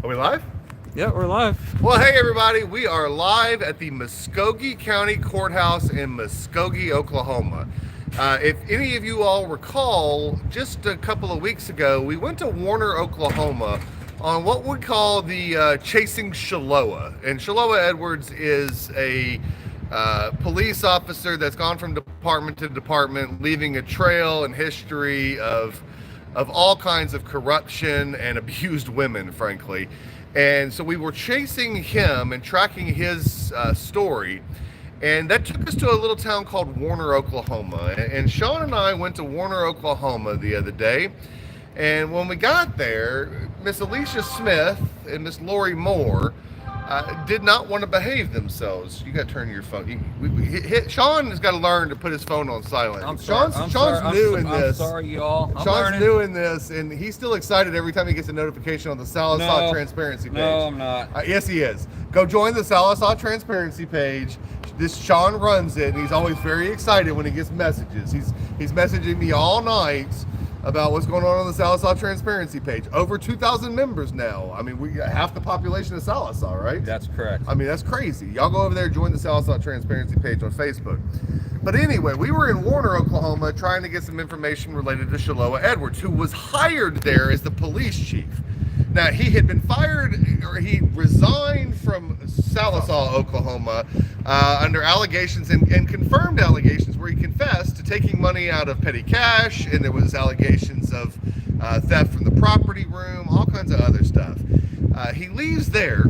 Are we live? Yeah, we're live. Well, hey everybody, we are live at the Muskogee County Courthouse in Muskogee, Oklahoma. If any of you all recall, just a couple of weeks ago, we went to Warner, Oklahoma on what we call the Chasing Shiloah. And Shiloah Edwards is a police officer that's gone from department to department, leaving a trail and history of all kinds of corruption and abused women, frankly. And so we were chasing him and tracking his story. And that took us to a little town called Warner, Oklahoma. And Sean and I went to Warner, Oklahoma the other day. And when we got there, Miss Alicia Smith and Miss Lori Moore did not want to behave themselves. You got to turn your phone. Sean has got to learn to put his phone on silent. Sean's new in this. I'm sorry, y'all. Sean's new in this, and he's still excited every time he gets a notification on the Sallisaw Transparency page. No, I'm not. Yes, he is. Go join the Sallisaw Transparency page. This Sean runs it, and he's always very excited when he gets messages. He's messaging me all night about what's going on the Sallisaw Transparency page. Over 2,000 members now. I mean, we got half the population of Sallisaw, right? That's correct. I mean, that's crazy. Y'all go over there, join the Sallisaw Transparency page on Facebook. But anyway, we were in Warner, Oklahoma, trying to get some information related to Shiloah Edwards, who was hired there as the police chief. Now, he had been fired, or he resigned from Sallisaw, Oklahoma, under allegations and confirmed allegations where he confessed to taking money out of petty cash, and there was allegations of theft from the property room, all kinds of other stuff. He leaves there.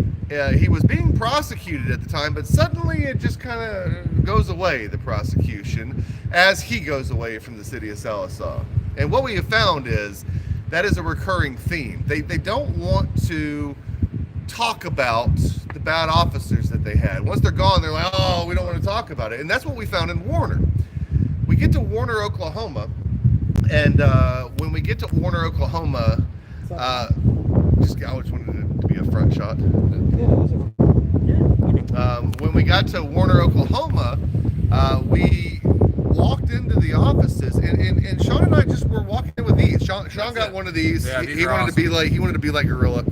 He was being prosecuted at the time, but suddenly it just kind of goes away, the prosecution, as he goes away from the city of Sallisaw. And what we have found is that is a recurring theme. They don't want to talk about the bad officers that they had. Once they're gone, they're like, oh, we don't want to talk about it. And that's what we found in Warner. We get to Warner, Oklahoma, and when we get to Warner, Oklahoma, I just wanted it to be a front shot. When we got to Warner, Oklahoma, we walked into the offices, and Sean and I just were walking in with these. Sean got one of these. Yeah, he wanted to be like Gorilla,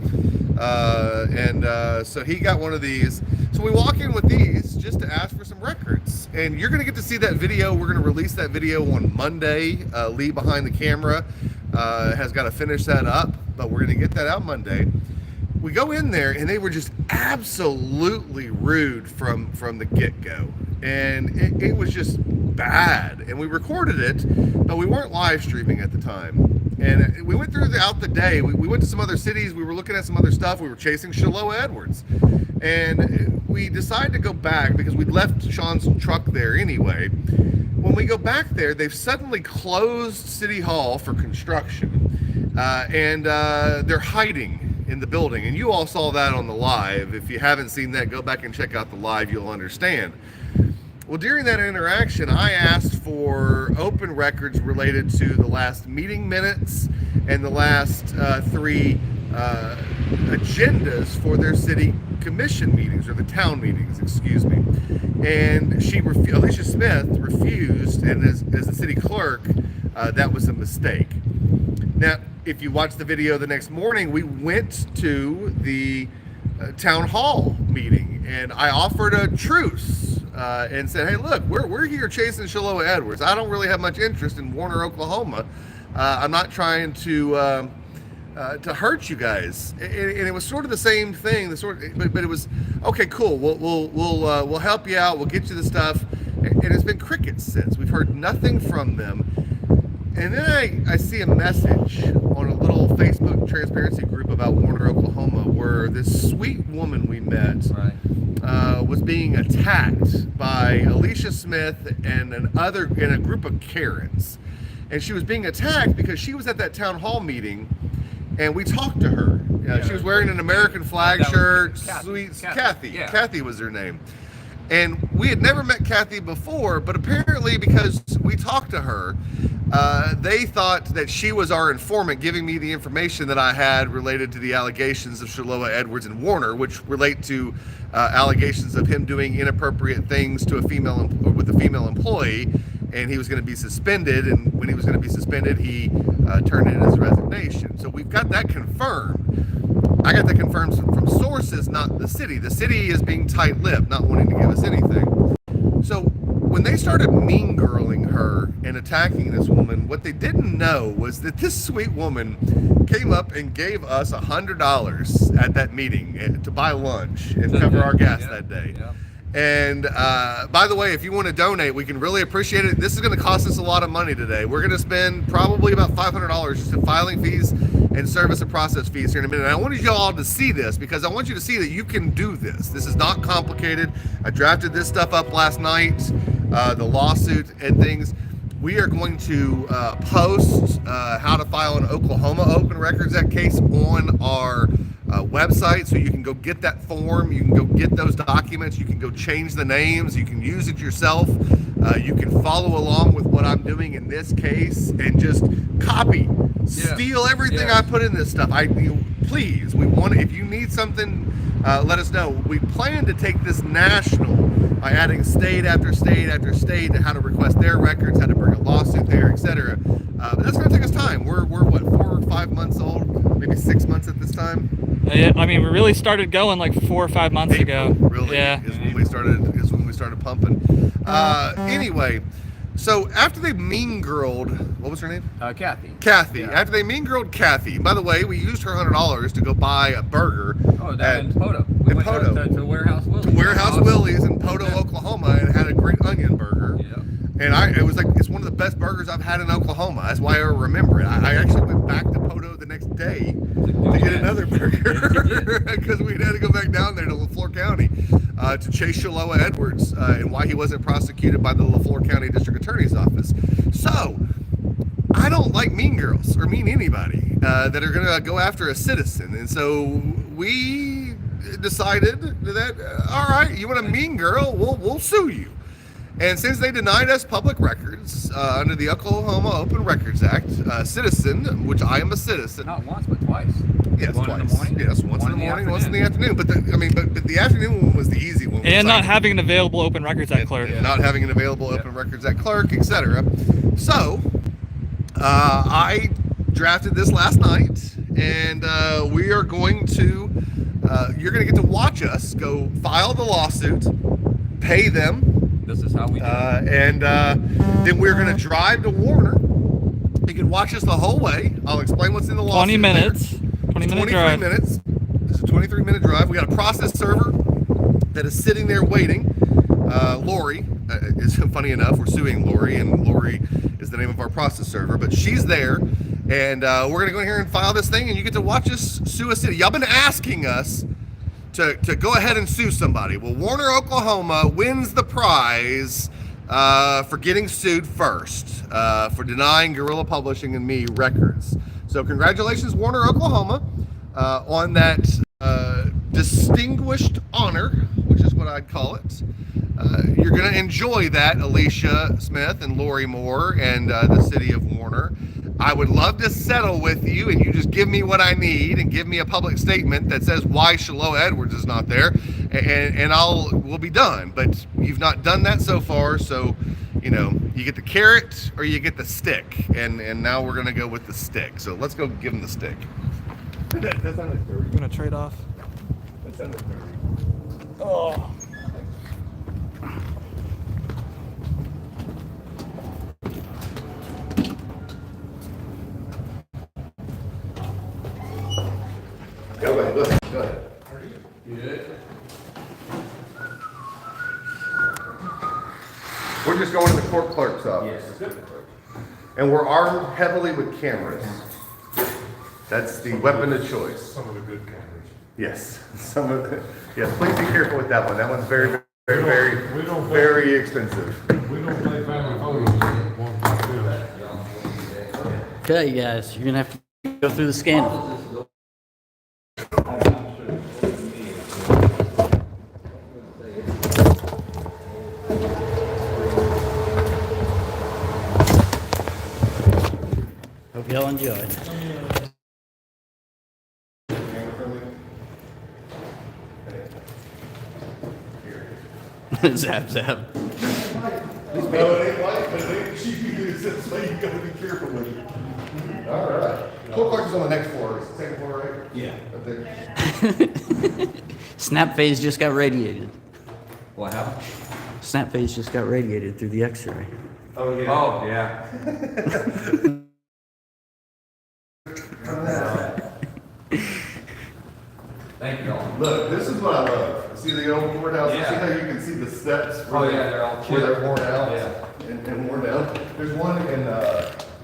so he got one of these. So we walk in with these just to ask for some records, and you're gonna get to see that video. We're gonna release that video on Monday. Lee behind the camera has got to finish that up, but we're gonna get that out Monday. We go in there, and they were just absolutely rude from the get-go, and it was just bad. And we recorded it, but we weren't live streaming at the time. And we went throughout the day. We went to some other cities. We were looking at some other stuff. We were chasing Shiloah Edwards, and we decided to go back because we'd left Sean's truck there anyway. When we go back there, they've suddenly closed City Hall for construction, and they're hiding in the building. And you all saw that on the live. If you haven't seen that, go back and check out the live. You'll understand. Well, during that interaction, I asked for open records related to the last meeting minutes and the last three agendas for their city commission meetings, or the town meetings, excuse me. And Alicia Smith refused, and as the city clerk, that was a mistake. Now, if you watch the video the next morning, we went to the town hall meeting, and I offered a truce and said, hey, look, we're here chasing Shiloah Edwards. I don't really have much interest in Warner, Oklahoma. I'm not trying to hurt you guys. And it was sort of the same thing. But it was okay. Cool. We'll help you out. We'll get you the stuff. And it's been crickets since. We've heard nothing from them. And then I see a message on a little Facebook transparency group about Warner, Oklahoma, where this sweet woman we met was being attacked by Alicia Smith and a group of Karens. And she was being attacked because she was at that town hall meeting, and we talked to her. She was wearing an American flag shirt. Kathy. Kathy was her name. And we had never met Kathy before, but apparently because we talked to her, they thought that she was our informant, giving me the information that I had related to the allegations of Shiloah Edwards and Warner, which relate to allegations of him doing inappropriate things to with a female employee, and he was going to be suspended. And when he was going to be suspended, he turned in his resignation. So we've got that confirmed. I I got that confirmed from sources, not the city. The city is being tight-lipped, not wanting to give us anything. So when they started mean girling her and attacking this woman, what they didn't know was that this sweet woman came up and gave us $100 at that meeting to buy lunch and cover our gas that day. Yeah. And by the way, if you want to donate, we can really appreciate it. This is going to cost us a lot of money today. We're going to spend probably about $500 just in filing fees and service and process fees here in a minute. And I wanted you all to see this because I want you to see that you can do this. This is not complicated. I drafted this stuff up last night, the lawsuit and things. We are going to post how to file an Oklahoma Open Records Act case on our website, so you can go get that form, you can go get those documents, you can go change the names, you can use it yourself, you can follow along with what I'm doing in this case and just copy, steal everything I put in this stuff. Please, we want, if you need something, let us know. We plan to take this national by adding state after state after state and how to request their records, how to bring a lawsuit there, etc. But that's going to take us time. We're what, 4 or 5 months old, maybe 6 months at this time. Yeah, I mean, we really started going like 4 or 5 months ago. Really, yeah, is when we started pumping. Anyway, so after they mean girled, what was her name? Kathy. Kathy. Yeah. After they mean girled Kathy. By the way, we used her $100 to go buy a burger. Oh, that in Poto. We went to Warehouse Willie's. Warehouse Willie's in Poto, Oklahoma, and had a great onion burger. Yeah. And it was like, it's one of the best burgers I've had in Oklahoma. That's why I remember it. I actually went back to Poto the next day to get another burger because we had to go back down there to LaFleur County to chase Shaloa Edwards and why he wasn't prosecuted by the LaFleur County District Attorney's Office. So I don't like mean girls or mean anybody that are going to go after a citizen. And so we decided that, all right, you want a mean girl? We'll sue you. And since they denied us public records under the Oklahoma Open Records Act, citizen, which I am a citizen. Not once, but twice. Yes, one twice. In the morning, yes, once in the morning, once in the afternoon. But the afternoon one was the easy one. And not having an available Open Records Act clerk. Not having an available Open Records Act clerk, etc. So I drafted this last night, and we are going to. You're going to get to watch us go file the lawsuit, pay them. This is how we do it. And then we're going to drive to Warner. You can watch us the whole way. I'll explain what's in the lawsuit. 20 minutes. 20-minute drive. 23 minutes. It's a 23-minute drive. We got a process server that is sitting there waiting. Lori is funny enough. We're suing Lori, and Lori is the name of our process server, but she's there. And we're going to go in here and file this thing, and you get to watch us sue a city. Y'all been asking us to go ahead and sue somebody. Well, Warner, Oklahoma wins the prize for getting sued first, for denying Guerrilla Publishing and me records. So congratulations, Warner, Oklahoma, on that distinguished honor, which is what I'd call it. You're going to enjoy that, Alicia Smith and Lori Moore and the city of Warner. I would love to settle with you, and you just give me what I need and give me a public statement that says why Shaloa Edwards is not there, and we'll be done. But you've not done that so far, so you get the carrot or you get the stick, and now we're gonna go with the stick. So let's go give him the stick. That sounded dirty. We're gonna trade off. That sounded dirty. Oh. Go ahead. Good. We're just going to the court clerk's office. Yes. And we're armed heavily with cameras. That's the weapon of choice. Some of the good cameras. Yes. Yes, please be careful with that one. That one's very, very, very, We don't play- very expensive. We don't play family photos. One like this. Okay, guys, you're gonna have to go through the scanner. Hope y'all enjoy. Zap, zap. No, it ain't like, but it ain't cheap. That's why you gotta be careful with it. All right. Court clerk is on the next floor. It's the second floor, right? Yeah. Up there. Snap phase just got radiated. What happened? Snap phase just got radiated through the X-ray. Oh, yeah. Oh, yeah. Thank you all. Look, this is what I love. See the old courthouse? Yeah. See how you can see the steps? Oh, yeah, they're all where they're worn out Yeah. and worn down. There's one in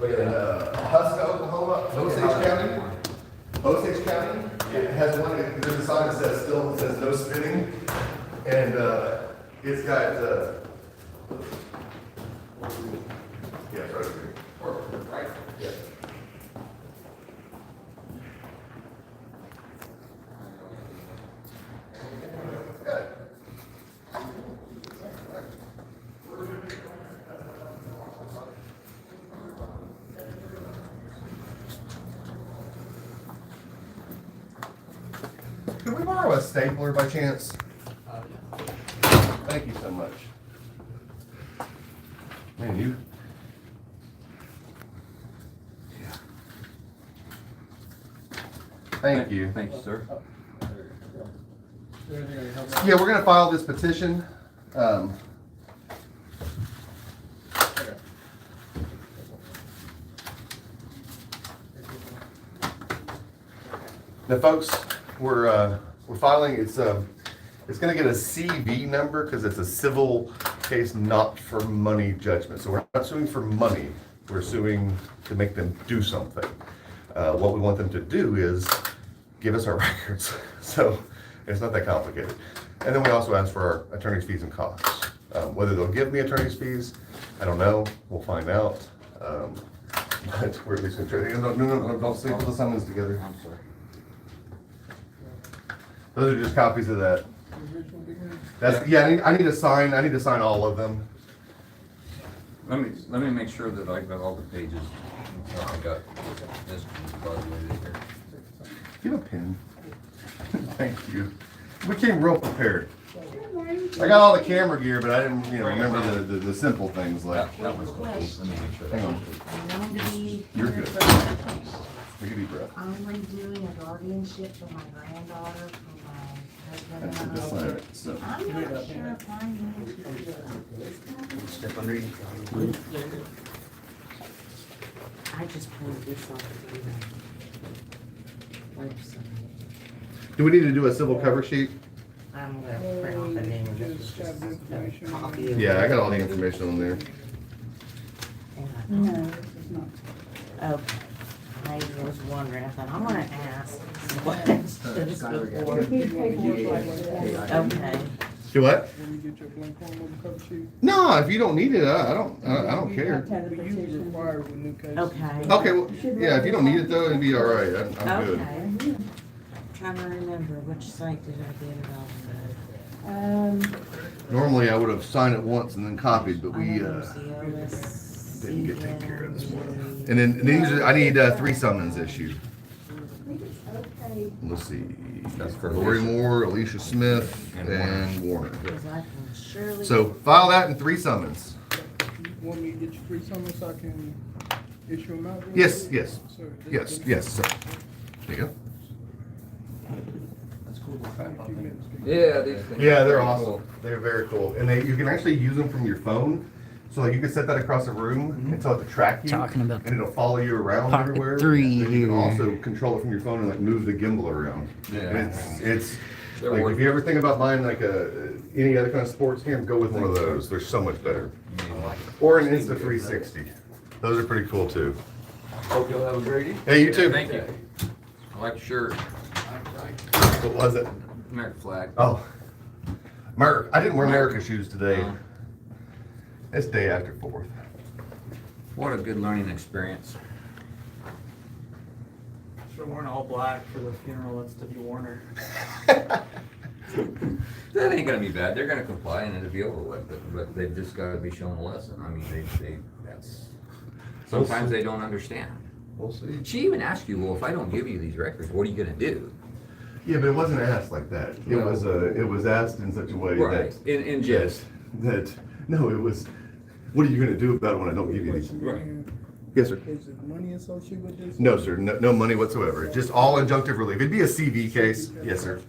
Huska, Oklahoma, Osage County. Osage County, it has one, there's a sign that says still, it says no spinning. And it's got, yeah, it's right over here. Right. Yeah. Good. Could we borrow a stapler by chance? Thank you so much. Man, you. Thank you. Thank you, sir. Yeah, we're gonna file this petition. The folks, we're filing, it's gonna get a CV number because it's a civil case, not for money judgment. So we're not suing for money, we're suing to make them do something. What we want them to do is give us our records. So it's not that complicated. And then we also ask for our attorney's fees and costs. Whether they'll give me attorney's fees, I don't know, we'll find out. But we're at least gonna try, no, don't say put the summons together. I'm sorry. Those are just copies of that. That's, yeah, I need to sign all of them. Let me make sure that I got all the pages. I got this evaluated here. Get a pen. Thank you. We came real prepared. I got all the camera gear, but I didn't, remember the simple things like. That one's close. Let me make sure. Hang on. You're good. Take a deep breath. I'm redoing a guardianship for my granddaughter, for my That's husband the and decide. So, I. I'm not sure if I need to. Step under you. I just printed this off the website. do we need to do a civil cover sheet? I'm gonna print off the name of it. Copy of Yeah, I got all the information on there. No, it's not. Okay. I was wondering, I thought, I'm gonna ask questions before. Okay. Do what? When you get your blank form on the cover sheet, No, if you don't need it, I don't care. we usually require with new cases. Okay. Okay, well, yeah, if you don't need it though, it'd be all right. I'm good. Okay. Trying to remember, which site did I get it off Normally I would have signed it once and then copied, but of? we Otis, didn't get taken care of this morning. CN, And then these I need 3 summons issued. Let's see. That's for Lori Alicia. Moore, Alicia Smith, and Warner. because I can surely. So file that in 3 summons. You want me to get you 3 summons so I can issue them out? Yes, yes, Sir, yes, yes, sir. There you go. A few minutes. Yeah, these things. Yeah, they're awesome. They're very cool. And you can actually use them from your phone. So like you can set that across a room and tell it to track you. Talking about and it'll follow you around Pocket everywhere. 3 And then you can here. also control it from your phone and like move the gimbal around. Yeah. And it's They're like if worth you ever think about buying like any other kind of sports cam, go with one of those. They're so much better. Or an Insta360. Those are pretty cool too. Hope you'll have a great evening. Hey, you too. Thank you. I like your shirt. What was it? American flag. Oh, I didn't wear America shoes today. It's day after 4th. What a good learning experience. Should have worn all black for the funeral. That's to be Warner. That ain't gonna be bad. They're gonna comply and it'll be over with, but they've just gotta be shown a lesson. I mean, that's, sometimes they don't understand. We'll see. She even asked you, well, if I don't give you these records, what are you gonna do? Yeah, but it wasn't asked like that. It was asked in such a way Right, that in jest. no, it was. What are you going to do about it when I don't give you these? Right. Yes, sir. Is there money associated with this? No, sir. No money whatsoever. Just all injunctive relief. It'd be a CV case. Yes, sir.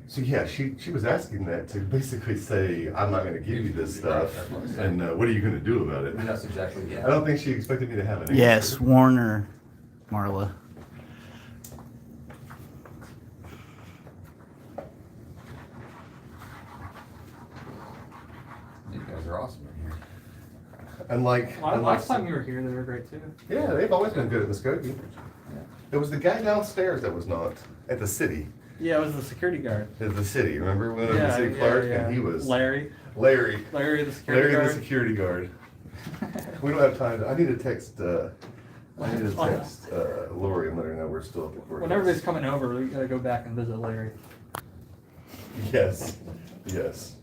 So yeah, she was asking that to basically say, I'm not going to give you this stuff, That's what I'm saying. and what are you going to do about it? And that's exactly, I yeah. don't think she expected me to have an answer. Yes, Warner, Marla. These guys are awesome in here. Unlike Last time you were here, they were great too. yeah, they've always been good at Muskogee. It was the guy downstairs that was not at the city. Yeah, it was the security guard. At the city, remember when it was the city clerk and he was Larry. Larry The security the guard. security guard. We don't have time. I need to text. Lori and let her know we're still at the courthouse. When everybody's coming over, we gotta go back and visit Larry. Yes. Yes.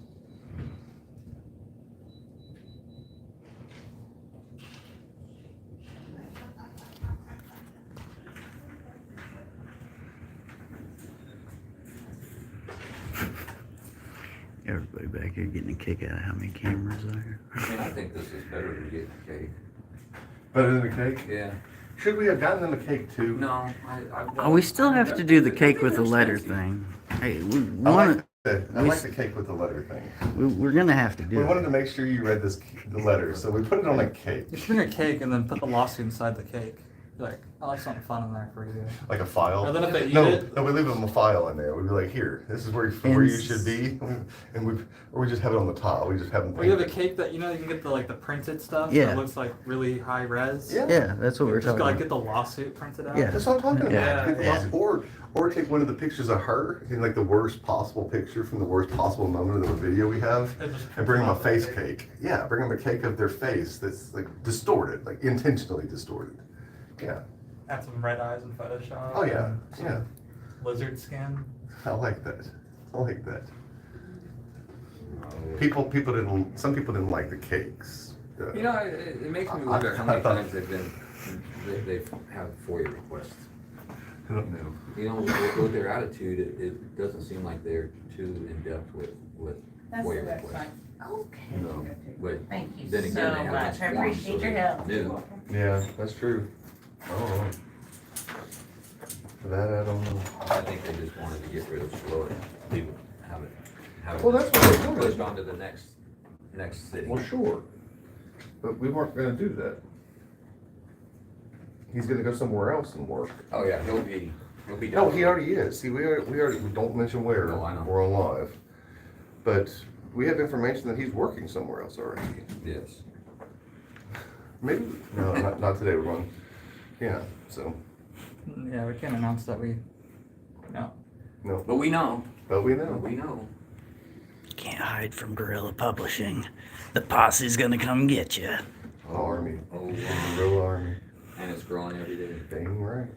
Everybody back here getting a kick out of how many cameras are here. I mean, I think this is better than getting cake. Better than the cake? Yeah. Should we have gotten them the cake too? No, Oh, we still have to do the cake with the letter thing. Hey, we I want like the, I we like s- the cake with the letter thing. we're gonna have to We do wanted it. to make sure you read the letter, so we put it on a cake. You should bring a cake and then put the lawsuit inside the cake. Be like, I like something fun in there for you. Like a file. And then if they eat No, it, no, we leave them a file in there. We'd be like, here, this is where you should be, and we just have it on the top. We just have them. or you have a painted. cake that, you know, you can get the printed stuff Yeah. that looks like really high res. Yeah. Yeah, that's what we're Just talking gotta about. get the lawsuit printed out. Yeah. That's what I'm talking about. Yeah, Take the yeah. loss- Or take one of the pictures of her in like the worst possible picture from the worst possible moment of the video we have, And just and bring them a print face out the cake. Yeah, bring them a cake of their face that's like distorted, like intentionally distorted. Yeah. Add some red eyes in Photoshop. Oh yeah. and some Yeah. Lizard skin. I like that. I like that. Some people didn't like the cakes. You know, it makes me wonder how many times they've had FOIA requests. I don't know. You know, with their attitude, it doesn't seem like they're too in-depth with That's the FOIA website. requests. Okay. No. But Thank you then again, so they have much. I forms, appreciate so your they help. do. Yeah, that's true. Oh. That I don't know. I think they just wanted to get rid of Slow and leave it, have it Well, that's what they're doing. pushed on to the next city. Well, sure. But we weren't gonna do that. He's gonna go somewhere else and work. Oh, yeah, he'll be No, done. he already is. See, we don't mention where. No, I know. We're on live. But we have information that he's working somewhere else already. Yes. Maybe, no, not today, we're going, yeah, so, Yeah, we can't announce that we. No. no, But we know, but we but know. we know. Can't hide from guerrilla publishing. The posse's gonna come get you. Army, Oh, real army, and it's growing every day. dang right.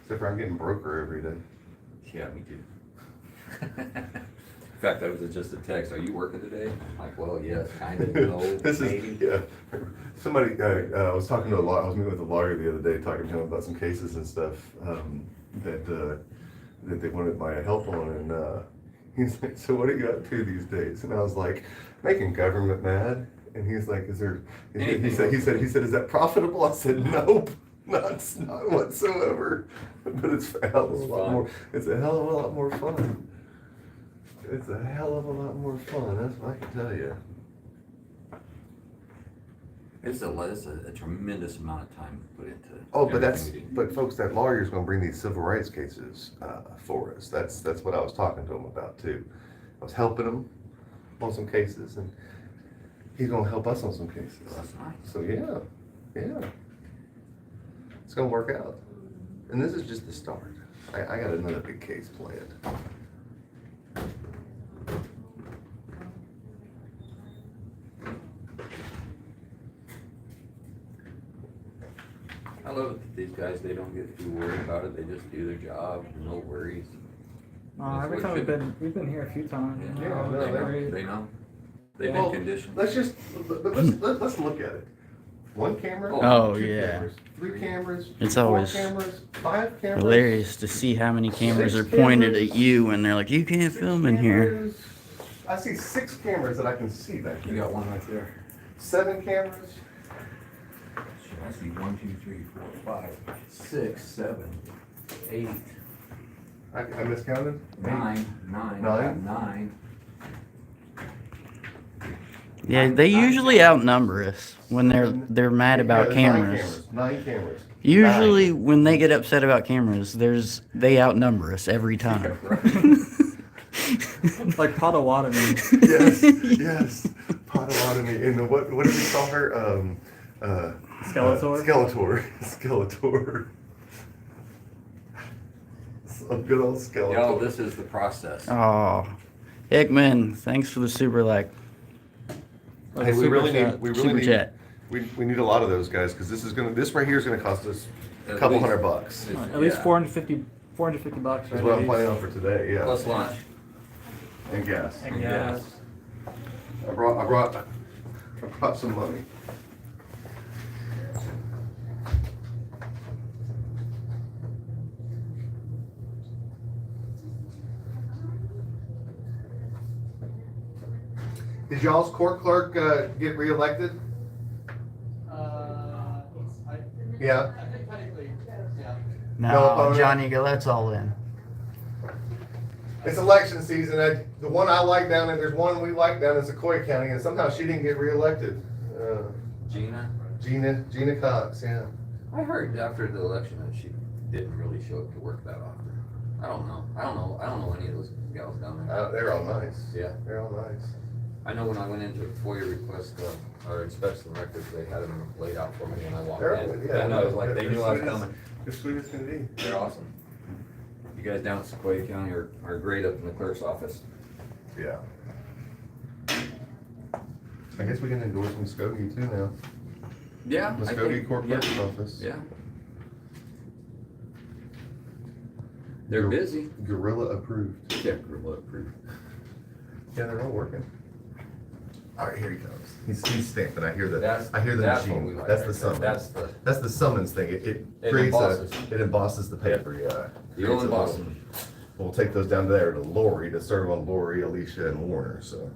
Except for I'm getting broker every day. Yeah, me too. In fact, that was just a text. Are you working today? I'm like, well, yes, kind of, no, This maybe. is, yeah, somebody, I was talking to I was meeting with a lawyer the other day, talking to him about some cases and stuff, that they wanted my help on, and, he's like, so what are you up to these days? And I was like, making government mad, and he's like, is there, he said, is that profitable? I said, nope, not whatsoever, but it's a hell of a lot more, it's a hell of a lot more fun. It's a hell of a lot more fun, that's what I can tell you. It's a tremendous amount of time put into. Oh, but everything we do. but folks, that lawyer's gonna bring these civil rights cases, for us. That's what I was talking to him about too. I was helping him on some cases, and he's gonna help us on some cases. That's nice. So, yeah. It's gonna work out. And this is just the start. I got another big case planned. I love it that these guys, they don't get too worried about it. They just do their job, no worries. Every time we've been here a few times. Yeah, no, they know. they- They know. They've Well, been conditioned. let's look at it. 1 camera. Oh, 2 yeah. cameras, 3 cameras. It's 4 always cameras, 5 cameras. hilarious to see how many cameras are 6 pointed cameras. at you and they're like, you can't 6 film in here. cameras. I see 6 cameras that I can see back You there. got one right there. 7 cameras. I see 1, 2, 3, 4, 5, 6, 7, 8, I miscounted. 9, 9. Yeah, they usually outnumber us when they're mad about Yeah, cameras. 9 cameras. Usually when they get upset about cameras, they outnumber us every time. Like Potawatomi. Yes, yes. Potawatomi. And what did we call her? Skeletor? Skeletor. A good old Skeletor. Yo, this is the process. Oh, Hickman, thanks for the super like. Hey, we really Super need chat. we need a lot of those guys because this right here is gonna cost us a At couple least- $100. At least Yeah. 450 bucks, Is right? what I'm planning on for today. Yeah. Plus lunch. And gas. And gas. I brought some money. Did y'all's court clerk get reelected? Yeah. I think technically, yeah. No No, opponent? Johnny Galette's all in. It's election season. The one I like down there, there's one we like down in Sequoia County, and somehow she didn't get reelected. Gina? Gina Cox, yeah. I heard after the election that she didn't really show up to work that often. I don't know any of those gals down there. They're all nice. Yeah. They're all nice. I know when I went into the FOIA request, or inspection records, they had them laid out for me and I walked They're, in. yeah. And I was like, they knew I was They're coming. They're sweet as can be. They're awesome. You guys down at Sequoia County are great up in the clerk's office. Yeah. I guess we can endorse Muskogee too now. Yeah. Muskogee Court Clerk's Office. Yeah. They're busy. Gorilla approved. Yeah, remote approved. Yeah, they're all working. All right, here he comes. He's stamping. I hear the That's the what machine. we like That's right the there. summons. That's That's the summons thing. It It creates embosses. it embosses the paper. Yeah. You'll Creates a emboss little- them. We'll take those down there to Lori to serve on Lori, Alicia, and Warner. So.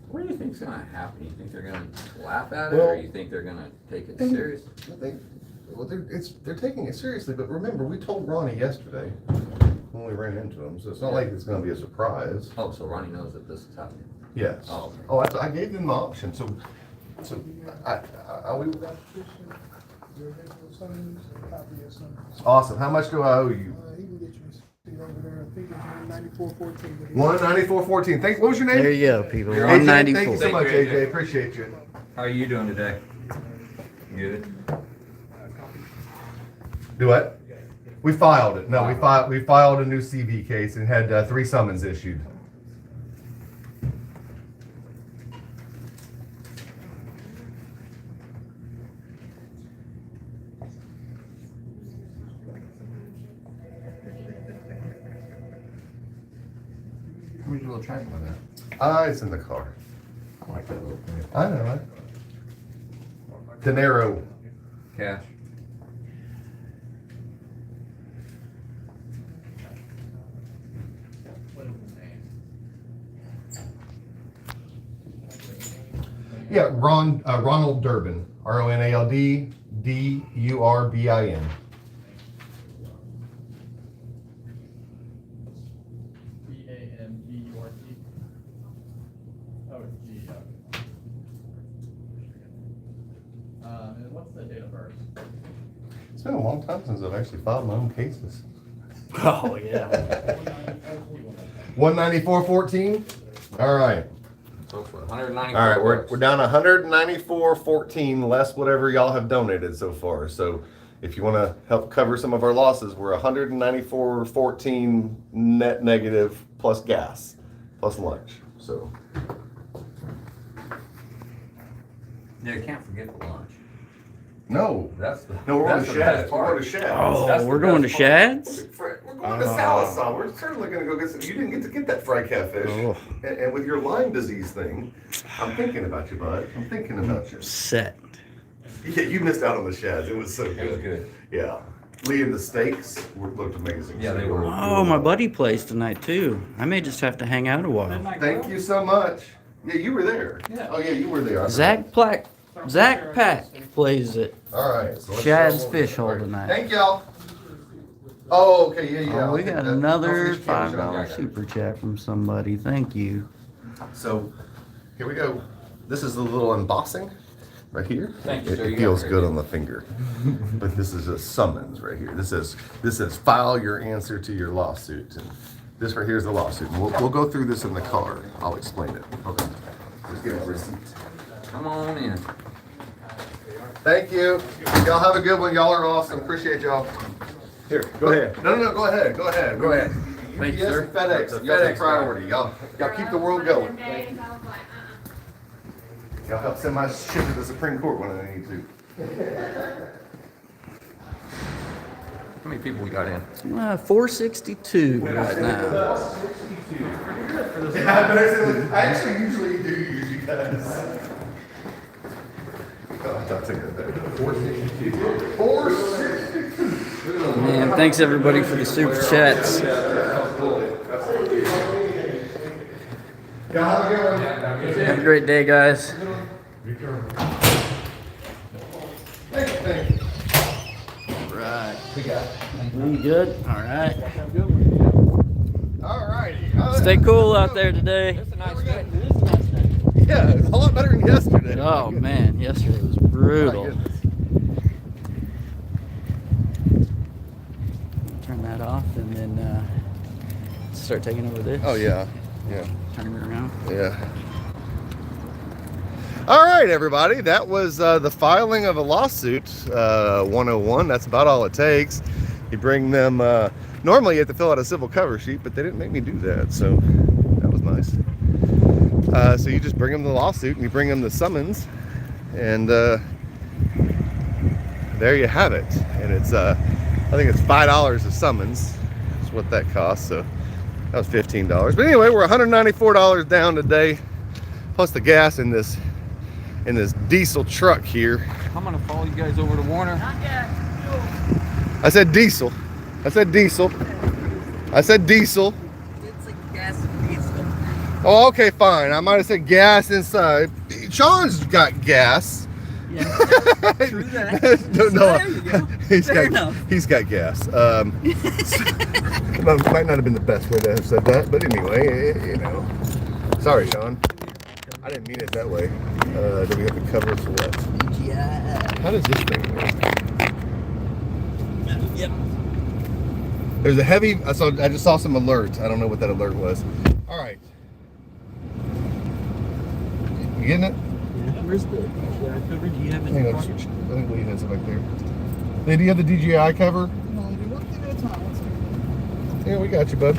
What do you think's gonna happen? You think they're gonna laugh at it, Well- or you think they're gonna take it serious? They're taking it seriously, but remember, we told Ronnie yesterday when we ran into him, so it's not like it's gonna be a surprise. Oh, so Ronnie knows that this is happening. Yes. Oh, okay. Oh, I gave them the option, so we, Your original summons, a copy of summons. awesome. How much do I owe you? He can get you a receipt over there. I think it's 194.14. 194.14. Thank, what was your name? There you go, people. You're AJ, 194. Thank you so much, Thank you, AJ. AJ. Appreciate you. How are you doing today? Good. Do what? We filed it. No, we filed a new CV case and had 3 summons issued. Where's your little tripod at? It's in the car. I like that little thing. I know it. Dinero. Cash. Yeah, Ronald Durbin. Ronald Durbin. B-A-N-B-U-R-T. Oh, it's G, yeah. And what's the date of birth? It's been a long time since I've actually filed my own cases. Oh, yeah. 194.14. All right. So for 194. All right, we're down 194.14 less whatever y'all have donated so far. So if you want to help cover some of our losses, we're 194.14 net negative plus gas plus lunch. So Yeah, you can't forget the lunch. no, That's the no, we're going that's to the Shad's. best We're part. going to Shad's. Oh, That's the we're going to best part. Shad's? We're going to Salazar. We're certainly going to go get some. You didn't get to get that fried catfish. Oh. And with your Lyme disease thing, I'm thinking about you, bud. I'm thinking about you. Set. Yeah, you missed out on the shads. It was so good. It was good. Yeah. Lee and the steaks looked amazing. Yeah, they were. Oh, my buddy plays tonight too. I may just have to hang out a while. Thank you so much. Yeah, you were there. Yeah. Oh, yeah, you were there. Zach Pack plays it. All right. So let's Shad's go. Fish Hole All right. tonight. Thank y'all. Oh, okay. Yeah, yeah. Oh, we I'll take got that. another Don't forget your camera shot. $5 super chat from somebody. Thank you. So here we go. This is the little embossing right here. Thank you, It, sir. it You feels got it. good on the finger. But this is a summons right here. This says file your answer to your lawsuit. And this right here is the lawsuit. And we'll go through this in the car. I'll explain it. Okay. Let's get a receipt. Come on in. Thank you. Y'all have a good one. Y'all are awesome. Appreciate y'all. Here, go ahead. No, go ahead. Go ahead. Go ahead. Thank you, UPS sir. and FedEx. The Y'all take FedEx priority. Y'all keep the world going. Y'all help send my shit to the Supreme Court when I need to. How many people we got in? 462 right now. Yeah, but I actually usually do use you guys. I'll take that back. 462. 462. Man, thanks everybody for the super chats. Y'all have a good one. Have a great day, guys. Thank you. Right. You good? All right. All righty. Stay cool out there today. Yeah, it's a lot better than yesterday. Oh man, yesterday was brutal. My goodness. Turn that off and then start taking over this. Oh yeah, yeah, Turn it around. yeah. All right, everybody. That was the filing of a lawsuit 101. That's about all it takes. You bring them. Normally, you have to fill out a civil cover sheet, but they didn't make me do that, so that was nice. So you just bring them the lawsuit and you bring them the summons, and there you have it. And it's I think it's $5 a summons. That's what that costs. So that was $15. But anyway, we're $194 down today, plus the gas in this diesel truck here. I'm gonna follow you guys over to Warner. I said diesel. I said diesel. I said diesel. It's a gas diesel. Oh, okay, fine. I might have said gas inside. Sean's got gas. Yeah. True that. No, There you go. Fair enough. He's got gas. Well, might not have been the best way to have said that, but anyway, you know. Sorry, Sean. I didn't mean it that way. Do we have to cover for what? Yeah. How does this thing work? Yep. There's a heavy. I just saw some alerts. I don't know what that alert was. All right. You getting it? Where's the DJI cover? Do you have it? Hang on. I think Lee has it back there. Lee, do you have the DJI cover? Yeah, we got you, bud.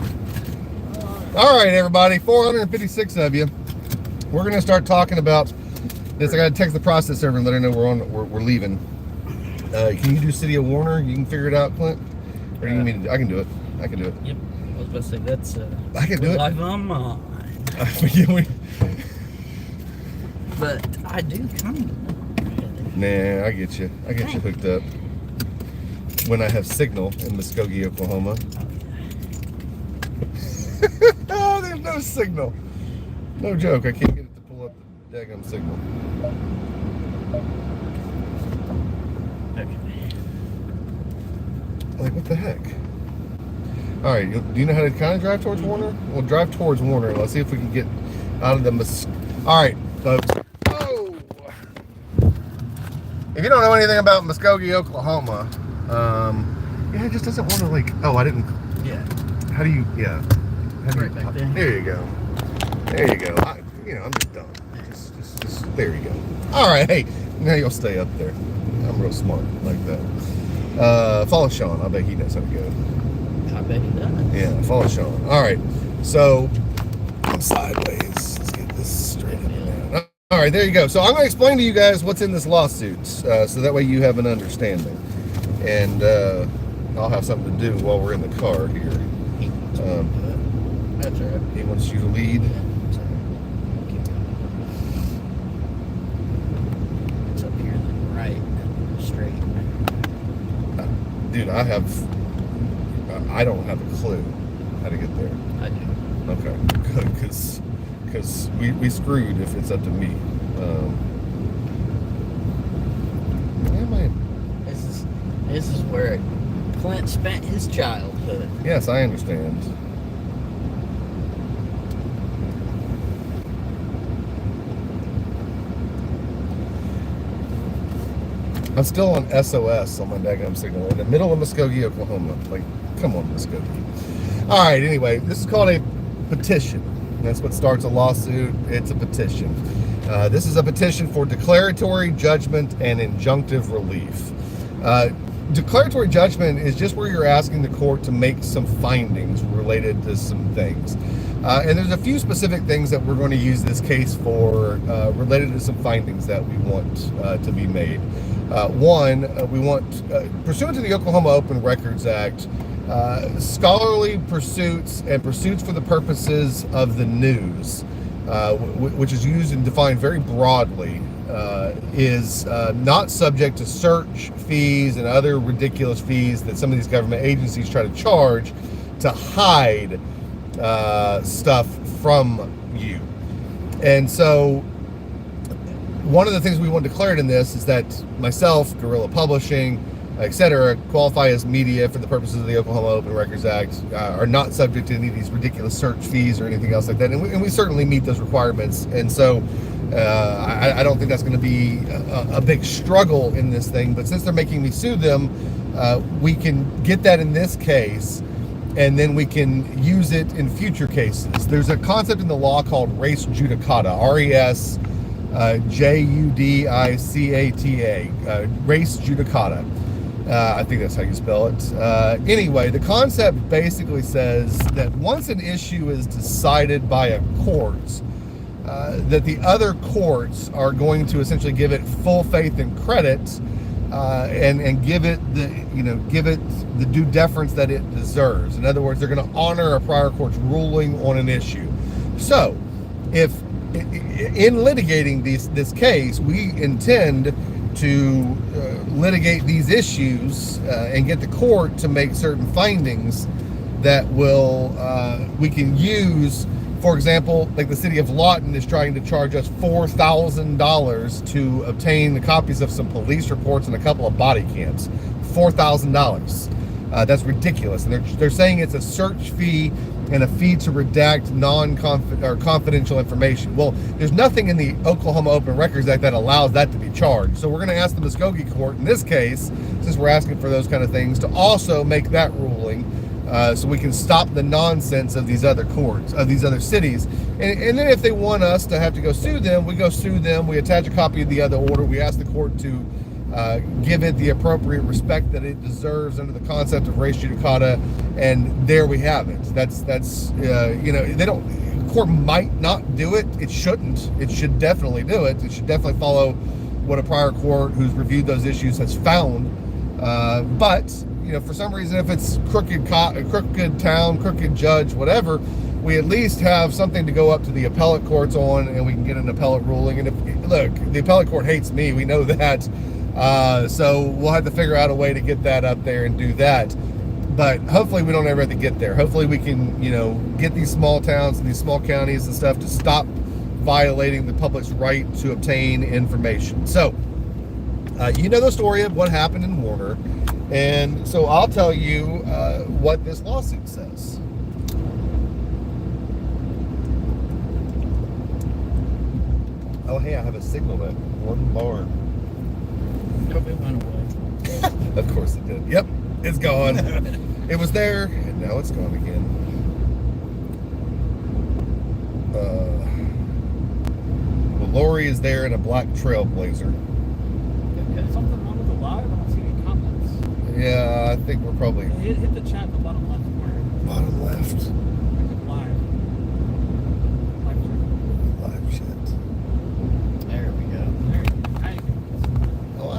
All right, everybody. 456 of you. We're gonna start talking about this. I gotta text the process server and let her know we're leaving. Can you do City of Warner? You can figure it out, Clint. Or do you need me to? I can do it. I can do it. Yep. I was about to say that's I can do it. live on mine. But I do kind of. Nah, I get you. I get you hooked up. When I have signal in Muskogee, Oklahoma. Oh, there's no signal. No joke. I can't get it to pull up the daggum signal. Like, what the heck? All right, do you know how to kind of drive towards Warner? We'll drive towards Warner. Let's see if we can get out of the All right, folks. Oh! If you don't know anything about Muskogee, Oklahoma, yeah, it just doesn't want to like. Oh, I didn't. Yeah. How do you? Yeah. How do Right back there. There you go. There you go. I'm just done. Just there you go. All right. Hey, now you'll stay up there. I'm real smart like that. Follow Sean. I bet he knows how to go. I bet he does. Yeah, follow Sean. All right. So I'm sideways. Let's get this straight up and down. All right, there you go. So I'm going to explain to you guys what's in this lawsuit, so that way you have an understanding, and I'll have something to do while we're in the car here. That's all right. He wants you to lead. It's up here, then right. dude, I don't have a clue how to get there. I do. Okay, good, because we screwed if it's up to me. Why am I? This is where Clint spent his childhood. Yes, I understand. I'm still on SOS on my daggum signal in the middle of Muskogee, Oklahoma. Like, come on, Muskogee. All right, anyway, this is called a petition. That's what starts a lawsuit. It's a petition. This is a petition for declaratory judgment and injunctive relief. Declaratory judgment is just where you're asking the court to make some findings related to some things. And there's a few specific things that we're going to use this case for related to some findings that we want to be made. One, we want, pursuant to the Oklahoma Open Records Act, scholarly pursuits and pursuits for the purposes of the news, which is used and defined very broadly, is not subject to search fees and other ridiculous fees that some of these government agencies try to charge to hide stuff from you. And so one of the things we want declared in this is that myself, Guerrilla Publishing, etc., qualify as media for the purposes of the Oklahoma Open Records Act, are not subject to any of these ridiculous search fees or anything else like that. And we certainly meet those requirements. And so I don't think that's going to be a big struggle in this thing. But since they're making me sue them, we can get that in this case, and then we can use it in future cases. There's a concept in the law called res judicata, R-E-S J-U-D-I-C-A-T-A, res judicata. I think that's how you spell it. Anyway, the concept basically says that once an issue is decided by a court, that the other courts are going to essentially give it full faith and credit, and give it the due deference that it deserves. In other words, they're going to honor a prior court's ruling on an issue. So, if in litigating this case, we intend to litigate these issues and get the court to make certain findings that will we can use. For example, like the city of Lawton is trying to charge us $4,000 to obtain the copies of some police reports and a couple of body cams. $4,000. That's ridiculous. And they're saying it's a search fee and a fee to redact confidential information. Well, there's nothing in the Oklahoma Open Records Act that allows that to be charged. So we're going to ask the Muskogee court in this case, since we're asking for those kind of things, to also make that ruling, so we can stop the nonsense of these other courts, of these other cities. And then if they want us to have to go sue them, we go sue them. We attach a copy of the other order. We ask the court to give it the appropriate respect that it deserves under the concept of res judicata, and there we have it. That's they don't. The court might not do it. It shouldn't. It should definitely do it. It should definitely follow what a prior court who's reviewed those issues has found. But for some reason, if it's crooked town, crooked judge, whatever, we at least have something to go up to the appellate courts on, and we can get an appellate ruling. And look, the appellate court hates me. We know that. So we'll have to figure out a way to get that up there and do that. But hopefully we don't ever have to get there. Hopefully we can, get these small towns and these small counties and stuff to stop violating the public's right to obtain information. So, the story of what happened in Warner. And so I'll tell you what this lawsuit says. Oh, hey, I have a signal at one bar. Hope it went away. Of course it did. Yep, it's gone. It was there, and now it's gone again. Well, Lori is there in a black Trailblazer. Is something wrong with the live? I don't see any comments. Yeah, I think we're probably Hit the chat in the bottom left corner. bottom left. Live. Live chat. There we go. There you go. Now you can- Oh,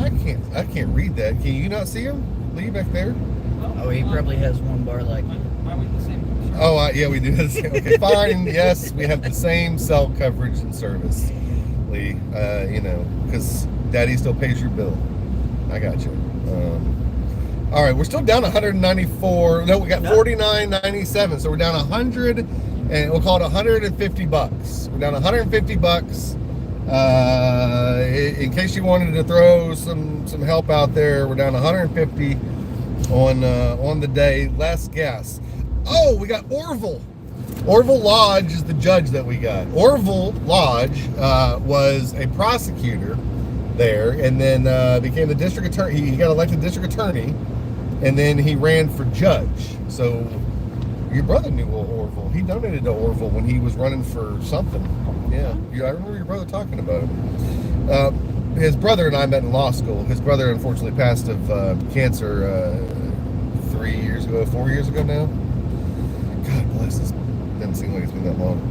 I can't read that. Can you not see him? Lee back there? Oh, he probably has one bar like. Are we the same? Oh, yeah, we do. Okay, fine. Yes, we have the same cell coverage and service, Lee. Because Daddy still pays your bill. I got you. All right, we're still down 194. No, we got Yeah. 49.97. So we're down 100, and we'll call it 150 bucks. We're down 150 bucks. In case you wanted to throw some help out there, we're down 150 on the day. Less gas. Oh, we got Orville. Orville Lodge is the judge that we got. Orville Lodge was a prosecutor there, and then became the district attorney. He got elected district attorney, and then he ran for judge. So your brother knew Orville. He donated to Orville when he was running for something. Yeah, I remember your brother talking about him. His brother and I met in law school. His brother unfortunately passed of cancer 4 years ago now. God bless this. Doesn't seem like it's been that long.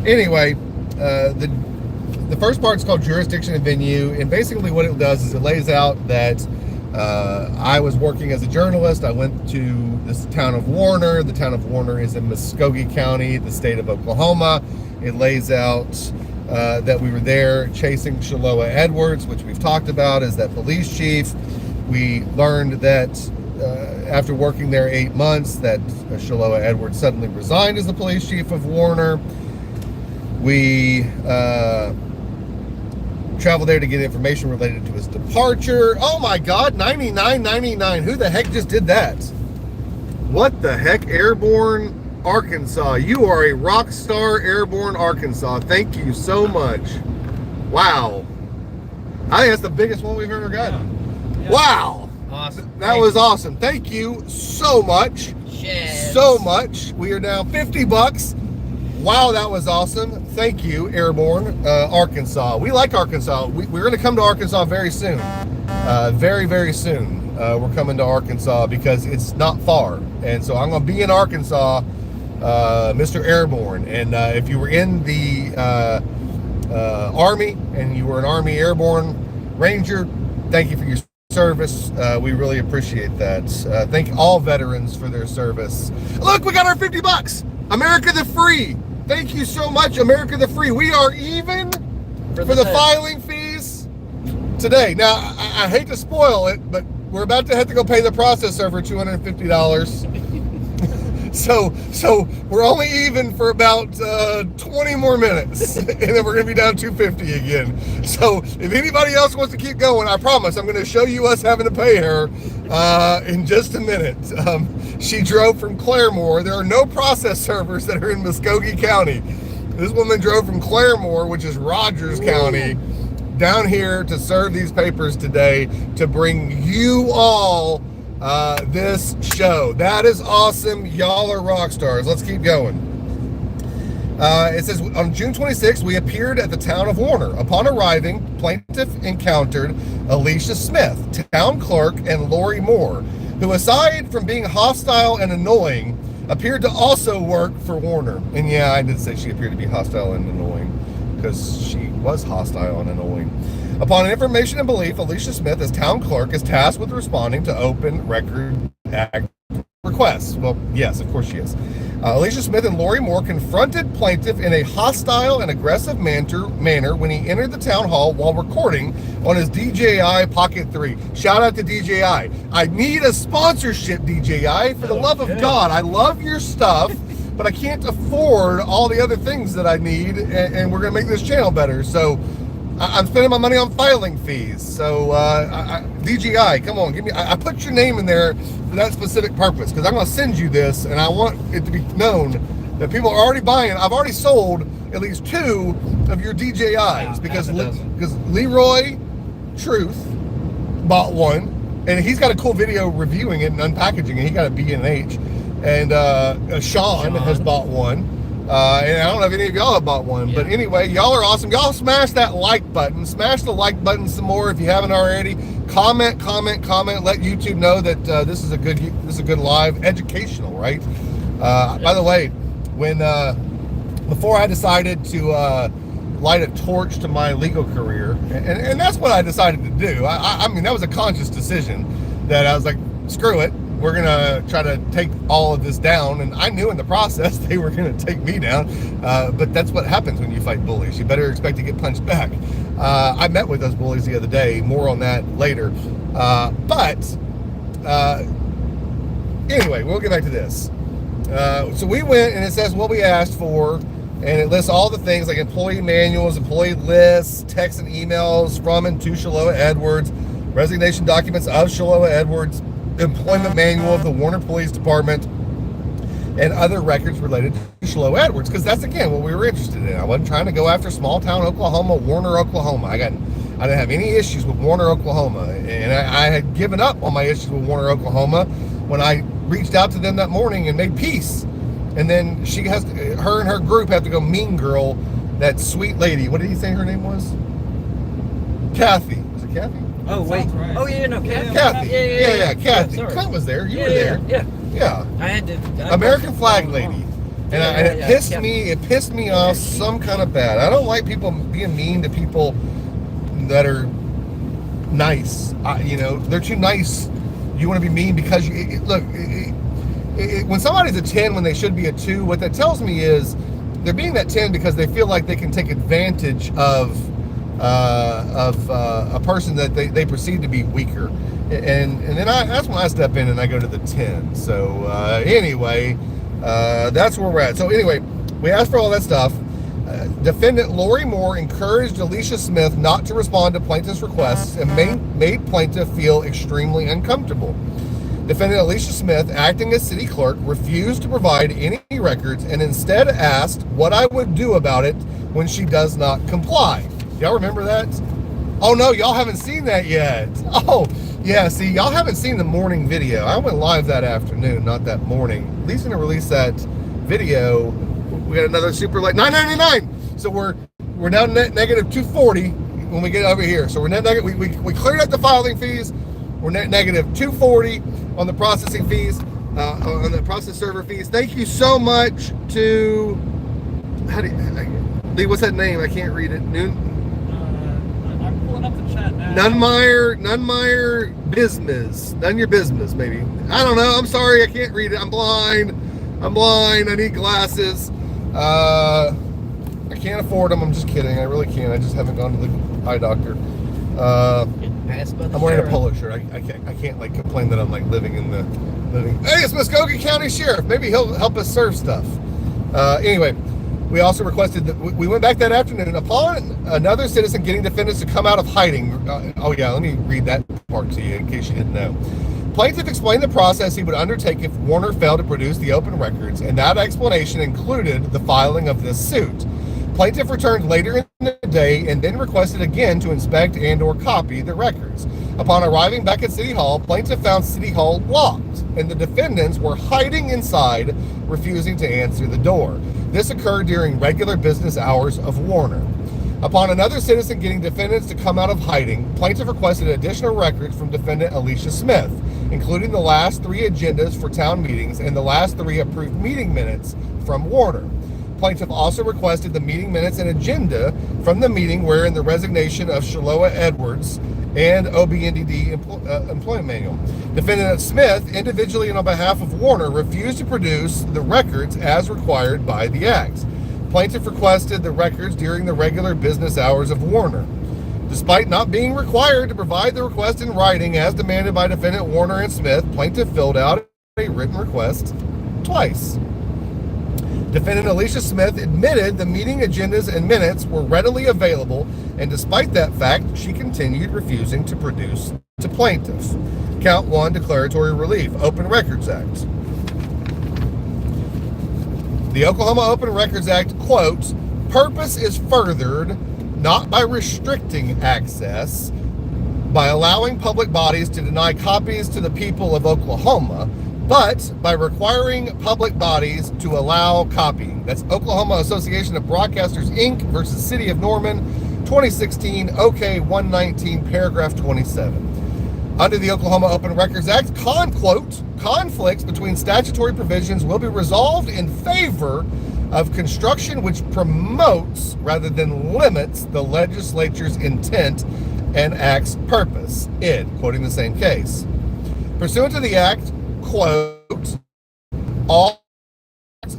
Anyway, the first part's called jurisdiction and venue, and basically what it does is it lays out that I was working as a journalist. I went to this town of Warner. The town of Warner is in Muskogee County, the state of Oklahoma. It lays out that we were there chasing Shaloa Edwards, which we've talked about as that police chief. We learned that after working there 8 months, that Shaloa Edwards suddenly resigned as the police chief of Warner. We traveled there to get information related to his departure. Oh my God, 99.99. Who the heck just did that? What the heck, Airborne Arkansas? You are a rock star, Airborne Arkansas. Thank you so much. Wow. I think that's the biggest one we've ever gotten. Yeah. Wow. Awesome. That was awesome. Thank you so much. So much. We are down 50 bucks. Wow, that was awesome. Thank you, Airborne Arkansas. We like Arkansas. We're going to come to Arkansas very soon. Very, very soon. We're coming to Arkansas because it's not far. And so I'm going to be in Arkansas, Mr. Airborne. And if you were in the Army and you were an Army Airborne Ranger, thank you for your service. We really appreciate that. Thank all veterans for their service. Look, we got our 50 bucks. America the Free. Thank you so much, America the Free. We are even for the filing fees today. Now, I hate to spoil it, but we're about to have to go pay the process server $250. So we're only even for about 20 more minutes, and then we're gonna be down 250 again. So if anybody else wants to keep going, I promise I'm gonna show you us having to pay her in just a minute. She drove from Claremore. There are no process servers that are in Muskogee County. This woman drove from Claremore, which is Rogers County, down here to serve these papers today to bring you all this show. That is awesome. Y'all are rock stars. Let's keep going. It says, on June 26th, we appeared at the town of Warner. Upon arriving, plaintiff encountered Alicia Smith, town clerk, and Lori Moore, who, aside from being hostile and annoying, appeared to also work for Warner. And yeah, I did say she appeared to be hostile and annoying, because she was hostile and annoying. Upon information and belief, Alicia Smith, as town clerk, is tasked with responding to Open Record Act requests. Well, yes, of course she is. Alicia Smith and Lori Moore confronted plaintiff in a hostile and aggressive manner when he entered the town hall while recording on his DJI Pocket 3. Shout out to DJI. I need a sponsorship, DJI. For the love of God, I love your stuff, but I can't afford all the other things that I need, and we're going to make this channel better. So I'm spending my money on filing fees. So DJI, come on, give me. I put your name in there for that specific purpose, because I'm going to send you this, and I want it to be known that people are already buying. I've already sold at least 2 of your DJIs because Leroy Truth bought one, and he's got a cool video reviewing it and unpackaging it. He got a B&H, and Sean has bought one. And I don't know if any of y'all have bought one, but anyway, y'all are awesome. Y'all smash that like button. Smash the like button some more if you haven't already. Comment. Let YouTube know that this is a good live, educational, right? By the way, when before I decided to light a torch to my legal career, and that's what I decided to do. I mean, that was a conscious decision that I was like, screw it. We're going to try to take all of this down. And I knew in the process they were going to take me down. But that's what happens when you fight bullies. You better expect to get punched back. I met with those bullies the other day. More on that later. But anyway, we'll get back to this. So we went, and it says what we asked for, and it lists all the things like employee manuals, employee lists, texts and emails from and to Shaloa Edwards, resignation documents of Shaloa Edwards, employment manual of the Warner Police Department, and other records related to Shaloa Edwards, because that's, again, what we were interested in. I wasn't trying to go after small town Oklahoma, Warner, Oklahoma. I didn't have any issues with Warner, Oklahoma, and I had given up on my issues with Warner, Oklahoma when I reached out to them that morning and made peace. And then her and her group have to go mean girl that sweet lady. What did he say her name was? Kathy. Was it Kathy? Oh, wait. right. Oh, yeah, no, Kathy. Kathy. Yeah, Kathy. sorry. Clint was there. You were there. Yeah. I had to. American flag lady. And it pissed yeah. It pissed me off some kind of bad. I don't like people being mean to people that are nice. They're too nice. You want to be mean because when somebody's a 10 when they should be a 2, what that tells me is they're being that 10 because they feel like they can take advantage of a person that they perceive to be weaker. And then that's when I step in and I go to the 10. So anyway, that's where we're at. So anyway, we asked for all that stuff. Defendant Lori Moore encouraged Alicia Smith not to respond to plaintiff's requests and made plaintiff feel extremely uncomfortable. Defendant Alicia Smith, acting as city clerk, refused to provide any records and instead asked what I would do about it when she does not comply. Y'all remember that? Oh no, y'all haven't seen that yet. Oh, yeah, see, y'all haven't seen the morning video. I went live that afternoon, not that morning. At least going to release that video. We got another super late, $9.99. So we're now negative 240 when we get over here. So we're net negative. We cleared up the filing fees. We're net negative 240 on the processing fees, on the process server fees. Thank you so much to Lee. What's that name? I can't read it. I'm pulling up the chat now. Nunmeyer Business. None your business, maybe. I don't know. I'm sorry. I can't read it. I'm blind. I need glasses. I can't afford them. I'm just kidding. I really can't. I just haven't gone to the eye doctor. I'm wearing a polo shirt. I can't like complain that I'm like living. Hey, it's Muskogee County Sheriff. Maybe he'll help us serve stuff. Anyway, we also requested that we went back that afternoon upon another citizen getting defendants to come out of hiding. Let me read that part to you in case you didn't know. Plaintiff explained the process he would undertake if Warner failed to produce the open records, and that explanation included the filing of this suit. Plaintiff returned later in the day and then requested again to inspect and/or copy the records. Upon arriving back at City Hall, plaintiff found City Hall locked, and the defendants were hiding inside, refusing to answer the door. This occurred during regular business hours of Warner. Upon another citizen getting defendants to come out of hiding, plaintiff requested additional records from defendant Alicia Smith, including the last 3 agendas for town meetings and the last 3 approved meeting minutes from Warner. Plaintiff also requested the meeting minutes and agenda from the meeting wherein the resignation of Shaloa Edwards and OB&DD employment manual. Defendant Smith, individually and on behalf of Warner, refused to produce the records as required by the Act. Plaintiff requested the records during the regular business hours of Warner. Despite not being required to provide the request in writing as demanded by defendant Warner and Smith, plaintiff filled out a written request twice. Defendant Alicia Smith admitted the meeting agendas and minutes were readily available, and despite that fact, she continued refusing to produce to plaintiff. Count 1, declaratory relief, Open Records Act. The Oklahoma Open Records Act, quote, purpose is furthered not by restricting access, by allowing public bodies to deny copies to the people of Oklahoma, but by requiring public bodies to allow copying. That's Oklahoma Association of Broadcasters, Inc. versus City of Norman, 2016, OK 119, paragraph 27. Under the Oklahoma Open Records Act, conflicts between statutory provisions will be resolved in favor of construction which promotes rather than limits the legislature's intent and act's purpose. Quoting the same case. Pursuant to the act, quote, all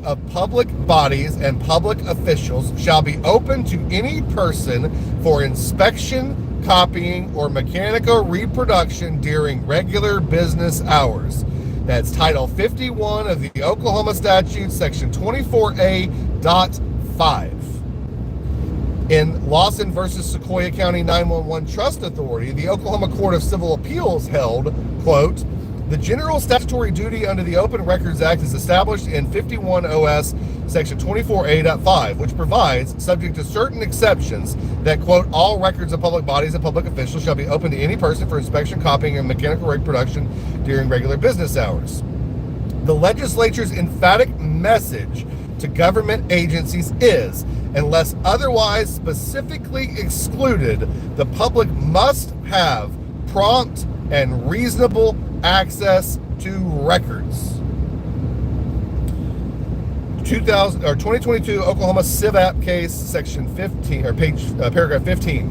of public bodies and public officials shall be open to any person for inspection, copying, or mechanical reproduction during regular business hours. That's Title 51 of the Oklahoma Statute, Section 24A.5. In Lawson versus Sequoia County 911 Trust Authority, the Oklahoma Court of Civil Appeals held, quote, the general statutory duty under the Open Records Act is established in 51 OS Section 24A.5, which provides, subject to certain exceptions, that, quote, all records of public bodies and public officials shall be open to any person for inspection, copying, and mechanical reproduction during regular business hours. The legislature's emphatic message to government agencies is, unless otherwise specifically excluded, the public must have prompt and reasonable access to records. 2022 Oklahoma Civ App case, section 15, or paragraph 15.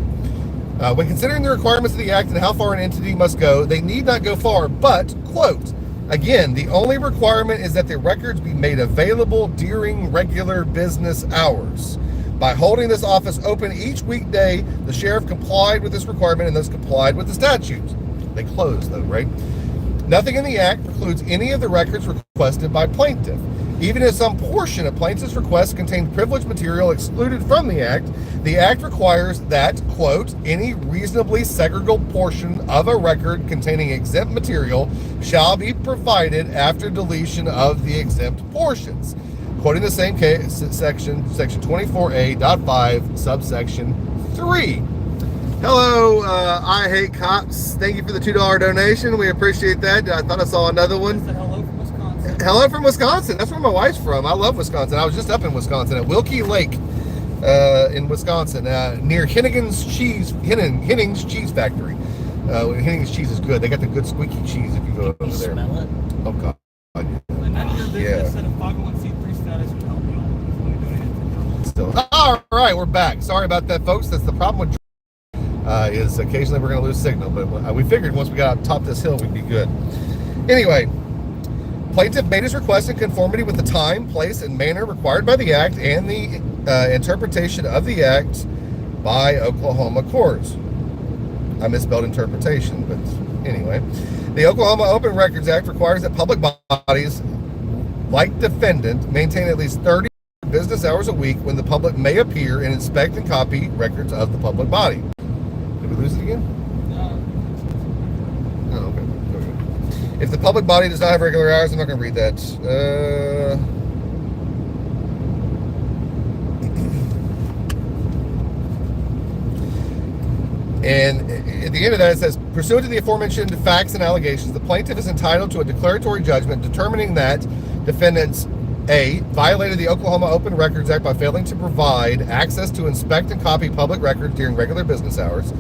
When considering the requirements of the act and how far an entity must go, they need not go far, but, quote, again, the only requirement is that the records be made available during regular business hours. By holding this office open each weekday, the sheriff complied with this requirement and thus complied with the statute. They closed, though, right? Nothing in the act precludes any of the records requested by plaintiff. Even if some portion of plaintiff's request contained privileged material excluded from the act requires that, quote, any reasonably segregable portion of a record containing exempt material shall be provided after deletion of the exempt portions. Quoting the same case, section 24A.5, subsection 3. Hello, I Hate Cops. Thank you for the $2 donation. We appreciate that. I thought I saw another one. Hello from Wisconsin. Hello from Wisconsin. That's where my wife's from. I love Wisconsin. I was just up in Wisconsin at Wilkie Lake in Wisconsin, near Henning's Cheese Factory. Henning's cheese is good. They got the good squeaky cheese if you go over there. Smell it? Oh, God. And then your business and a 501c3 status would help you out. Still. All right, we're back. Sorry about that, folks. That's the problem with is occasionally we're going to lose signal, but we figured once we got on top of this hill, we'd be good. Anyway, plaintiff made his request in conformity with the time, place, and manner required by the act and the interpretation of the act by Oklahoma courts. I misspelled interpretation, but anyway. The Oklahoma Open Records Act requires that public bodies, like defendant, maintain at least 30 business hours a week when the public may appear and inspect and copy records of the public body. Did we lose it again? Oh, okay. If the public body does not have regular hours, I'm not going to read that. And at the end of that, it says, pursuant to the aforementioned facts and allegations, the plaintiff is entitled to a declaratory judgment determining that defendants, A, violated the Oklahoma Open Records Act by failing to provide access to inspect and copy public records during regular business hours.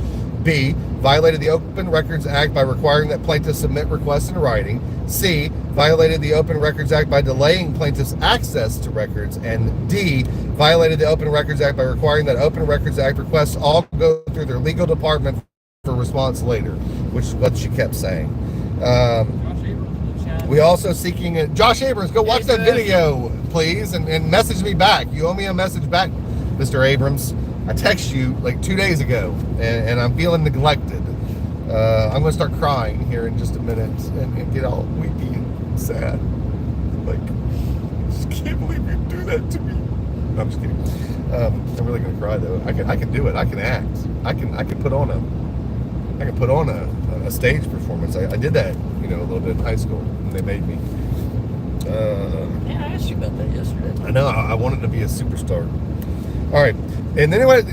B, violated the Open Records Act by requiring that plaintiffs submit requests in writing. C, violated the Open Records Act by delaying plaintiffs' access to records. And D, violated the Open Records Act by requiring that Open Records Act requests all go through their legal department for response later, which is what she kept saying. We also seeking Josh Abrams, go watch that video, please, and message me back. You owe me a message back, Mr. Abrams. I texted you like 2 days ago, and I'm feeling neglected. I'm going to start crying here in just a minute and get all weepy and sad. Like, I just can't believe you do that to me. No, I'm just kidding. I'm really going to cry though. I can do it. I can act. I can put on a stage performance. I did that, a little bit in high school when they made me. Yeah, I asked you about that yesterday. I know. I wanted to be a superstar. All right. And then anyway,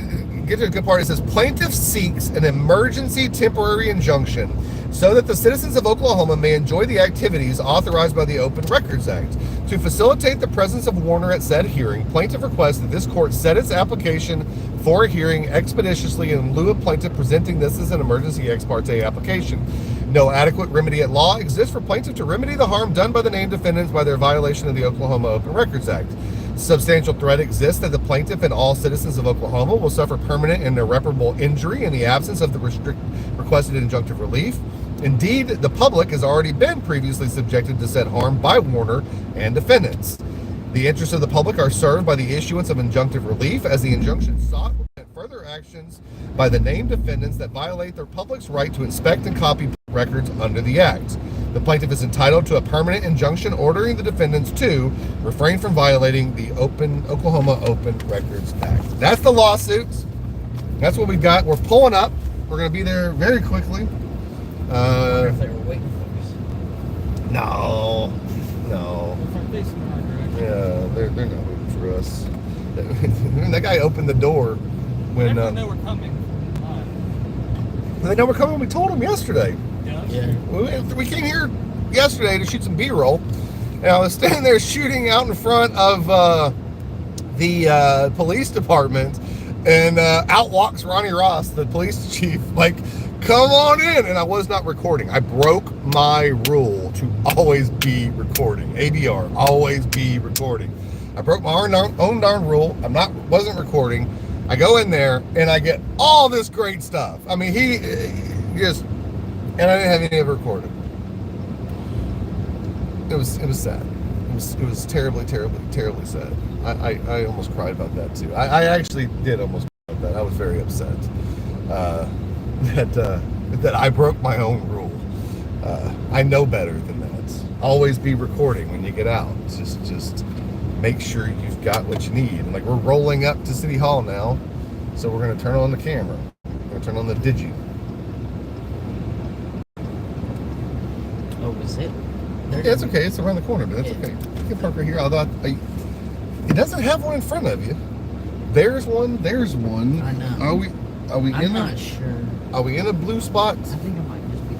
get to the good part. It says, plaintiff seeks an emergency temporary injunction so that the citizens of Oklahoma may enjoy the activities authorized by the Open Records Act. To facilitate the presence of Warner at said hearing, plaintiff requests that this court set its application for a hearing expeditiously in lieu of plaintiff presenting this as an emergency ex parte application. No adequate remedy at law exists for plaintiff to remedy the harm done by the named defendants by their violation of the Oklahoma Open Records Act. Substantial threat exists that the plaintiff and all citizens of Oklahoma will suffer permanent and irreparable injury in the absence of the requested injunctive relief. Indeed, the public has already been previously subjected to said harm by Warner and defendants. The interests of the public are served by the issuance of injunctive relief, as the injunction sought will prevent further actions by the named defendants that violate their public's right to inspect and copy records under the Act. The plaintiff is entitled to a permanent injunction ordering the defendants to refrain from violating the Oklahoma Open Records Act. That's the lawsuit. That's what we got. We're pulling up. We're going to be there very quickly. I wonder if they were waiting for us. No. If I'm facing the right direction. Yeah, they're not waiting for us. That guy opened the door when They know we're coming. they know we're coming. We told them yesterday. Yeah. We came here yesterday to shoot some B-roll, and I was standing there shooting out in front of the police department, and out walks Ronnie Ross, the police chief, like, come on in, and I was not recording. I broke my rule to always be recording. ADR, always be recording. I broke my own darn rule. Wasn't recording. I go in there and I get all this great stuff. I mean, he just, and I didn't have any of it recorded. It was sad. It was terribly sad. I almost cried about that too. I actually did almost cry about that. I was very upset that I broke my own rule. I know better than that. Always be recording when you get out. Just make sure you've got what you need. And like, we're rolling up to City Hall now, so we're going to turn on the camera. We're going to turn on the digi. Oh, was it? Yeah, it's okay. It's around the corner, but it's okay. You can park right here. Although it doesn't have one in front of you. There's one. There's one. I know. Are we I'm in not sure. Are we in a blue spot? I think it might just be.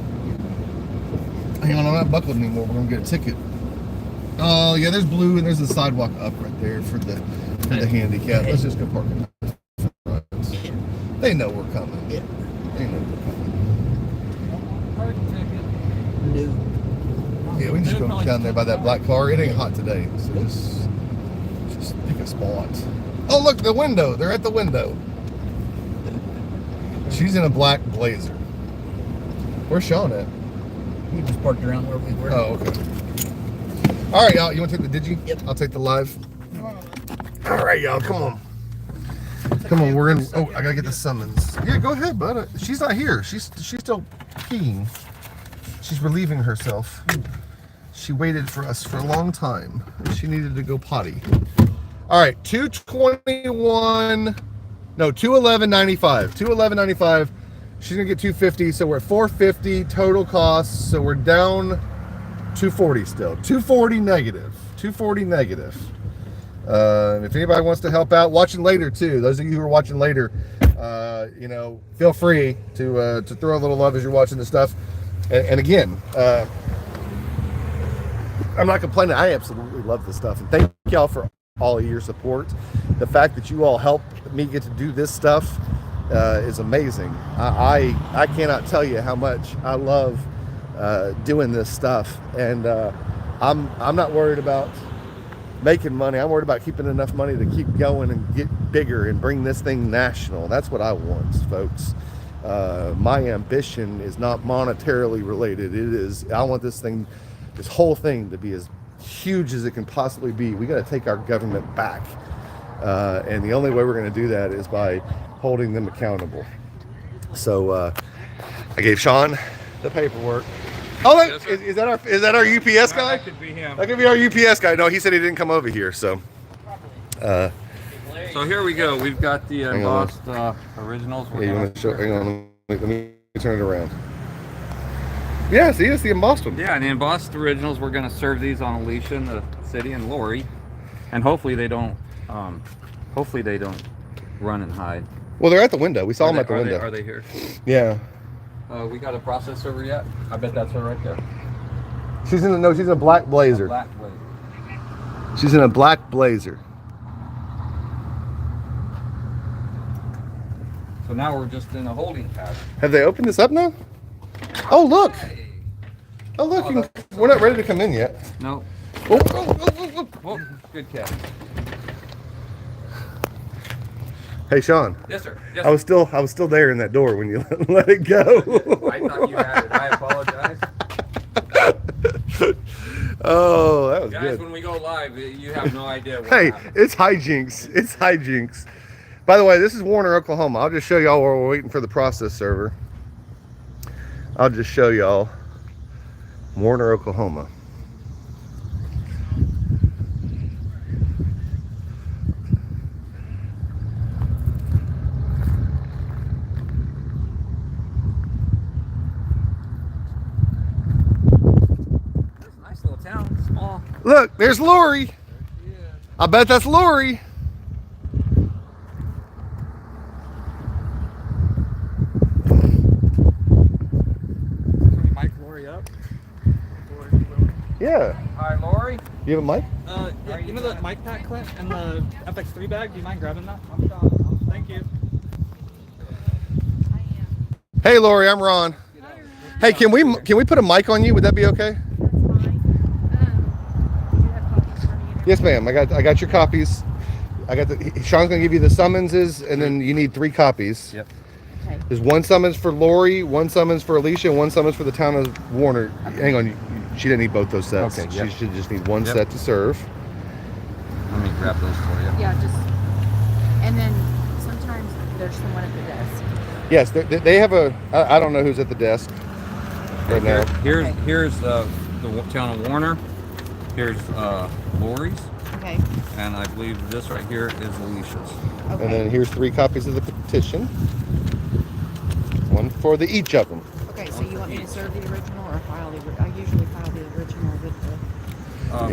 Hang on, I'm not buckled anymore. We're gonna get a ticket. Oh yeah, there's blue and there's a sidewalk up right there for the handicap. Let's just go park in the front. They know we're coming. Yeah. They know we're coming. Parking ticket. No. Yeah, we can just go down there by that black car. It ain't hot today, so just pick a spot. Oh look, the window. They're at the window. She's in a black blazer. Where's Sean at? We just parked around where we were. Oh, okay. All right, y'all. You want to take the digi? Yep. I'll take the live. All right, y'all. Come on. Come on. We're in. Oh, I gotta get the summons. Yeah, go ahead, bud. She's not here. She's still peeing. She's relieving herself. She waited for us for a long time. She needed to go potty. All right, 221. No, 211.95. 211.95. She's gonna get 250, so we're at 450 total costs. So we're down 240 still. 240 negative. 240 negative. If anybody wants to help out, watching later too. Those of you who are watching later, feel free to throw a little love as you're watching this stuff. And again, I'm not complaining. I absolutely love this stuff, and thank y'all for all of your support. The fact that you all help me get to do this stuff is amazing. I cannot tell you how much I love doing this stuff, and I'm not worried about making money. I'm worried about keeping enough money to keep going and get bigger and bring this thing national. That's what I want, folks. My ambition is not monetarily related. It is, I want this whole thing to be as huge as it can possibly be. We got to take our government back. And the only way we're going to do that is by holding them accountable. So I gave Sean the paperwork. Oh, is that our UPS guy? That could be him. That could be our UPS guy. No, he said he didn't come over here. So So here we go. We've got the Hang on. embossed originals. yeah, you want to show? Hang on, let me turn it around. Yeah, see, it's the embossed one. Yeah, and the embossed originals, we're going to serve these on Alicia in the city and Lori, and hopefully they don't run and hide. Well, they're at the window. We saw them at the window. Are they here? Yeah. We got a process server yet? I bet that's her right there. She's in a black blazer. Black blazer. She's in a black blazer. So now we're just in a holding pattern. Have they opened this up now? Oh, look. Oh, look. We're not ready to come in yet. No. Oh, oh, oh, oh, oh. Oh, good catch. Hey, Sean. Yes, sir. Yes, I was still there in that door when you let it go. I thought you had it. I apologize. Oh, that was Guys, good. when we go live, you have no idea what Hey, happens. it's hijinks. It's hijinks. By the way, this is Warner, Oklahoma. I'll just show y'all while we're waiting for the process server. I'll just show y'all. Warner, Oklahoma. It's a nice little town, small. Look, there's Lori. I bet that's Lori. Can we mic Lori up? Yeah. Hi, Lori. You have a mic? Yeah, you know the mic pack clip and the FX3 bag? Do you mind grabbing that? Thank you. Hey, Lori, I'm Ron. Hey, can we put a mic on you? Would that be okay? Yes, ma'am. I got your copies. I got Sean's gonna give you the summonses, and then you need 3 copies. Yep. Okay. There's 1 summons for Lori, 1 summons for Alicia, and 1 summons for the town of Warner. Hang on, she didn't need both those sets. Okay, yep. She should just need 1 Yep. set to serve. Let me grab those for you. Yeah, just, and then sometimes there's someone at the desk. Yes, they have a. I don't know who's at the desk right now. Here's the town of Warner. Here's Lori's, Okay, and I believe this right here is Alicia's. okay. And then here's 3 copies of the petition. 1 for each of them. Okay, so you want me to serve the original or file I usually file the original with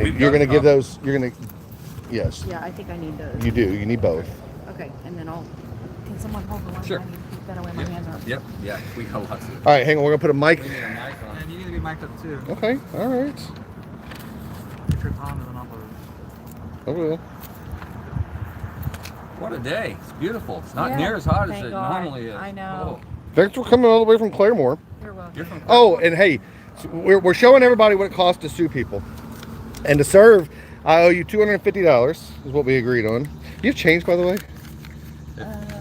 the, You're gonna give those. You're gonna. Yes, yeah, I think I need those. you do. You need both. Okay, and then can someone hold the one? Sure. I need to keep that away, my hands aren't. Yep. Yeah. We got lots of. All right, hang on. We're gonna put a mic. We need a mic on. And you need to be mic'd up too. Okay. All right. If your palm isn't uploaded. I will. What a day! It's beautiful. It's not Yeah, near as hot as thank it God. normally is. I know. Oh, Thanks for coming all the way from Claremore. You're welcome. you're from. Oh, and hey, we're showing everybody what it costs to sue people, and to serve. I owe you $250. Is what we agreed on. You have change, by the way.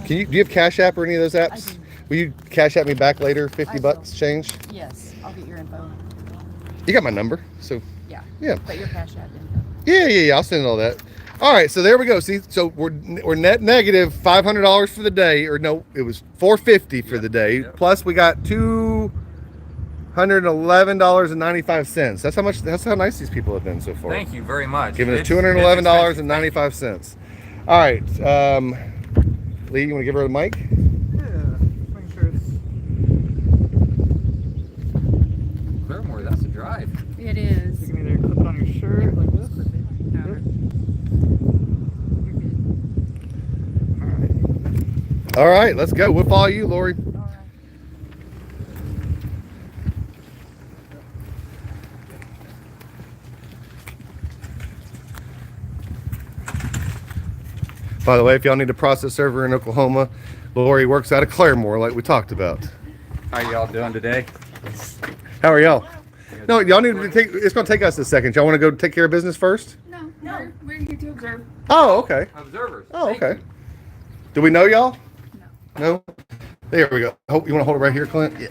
Do you have Cash App or any of those apps? I do. Will you Cash App me back later? 50 I bucks change. Yes, I'll get your info. You got my number, so Yeah. yeah. But your Cash App info. Yeah. I'll send all that. All right, so there we go. See, so we're net negative $500 for the day, or no, it was $450 for the day. Yep. Plus, we got $211.95. That's how nice these people have been so far. Thank you very much. Giving us It's been $211.95. All right, Lee, you want to give her the mic? Yeah, just making sure it's. Claremore, that's a drive. It is. You can either clip it on your shirt like this. All right, let's go. We'll follow you, Lori. By the way, if y'all need a process server in Oklahoma, Lori works out of Claremore, like we talked about. How y'all doing today? How are y'all? No, y'all need to take. It's gonna take us a second. Y'all want to go take care of business first? No, we're here to observe. Oh, okay. Observers. Oh, Thank okay. you. Do we know y'all? No. There we go. Hope you want to hold it right here, Clint. Yeah.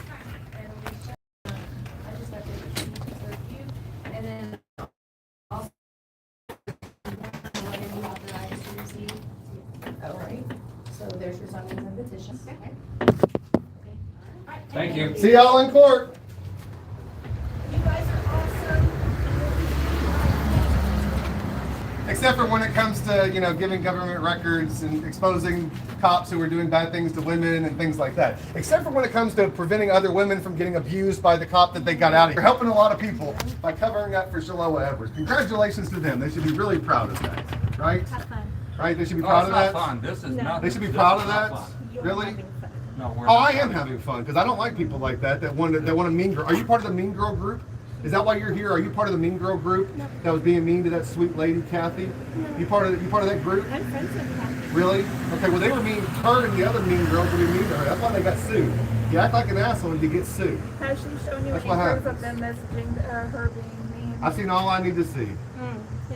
I just have to observe you, and then also what you authorized to receive. All right. So there's your summons and petitions. Okay. Thank you. See y'all in court. You guys are awesome. Except for when it comes to, giving government records and exposing cops who are doing bad things to women and things like that. Except for when it comes to preventing other women from getting abused by the cop that they got out of here. You're helping a lot of people by covering up for Shaloa Edwards. Congratulations to them. They should be really proud of that, right? Have fun. Right? They should be Oh, proud it's of not that. fun. This is not. They should be this proud is of not that. fun. Really? No, we're Oh, not. I am having fun because I don't like people like that want to mean girl. Are you part of the mean girl group? Is that why you're here? Are you part of the mean girl group that was being mean to that sweet lady, Kathy? You part of that group? I'm friends with Kathy. Really? Okay. Well, they were mean. Her and the other mean girls were being mean to her. That's why they got sued. You act like an asshole and you get sued. Has she shown you That's any what proof happens. of them messaging her being mean? I've seen all I need to see. Didn't answer the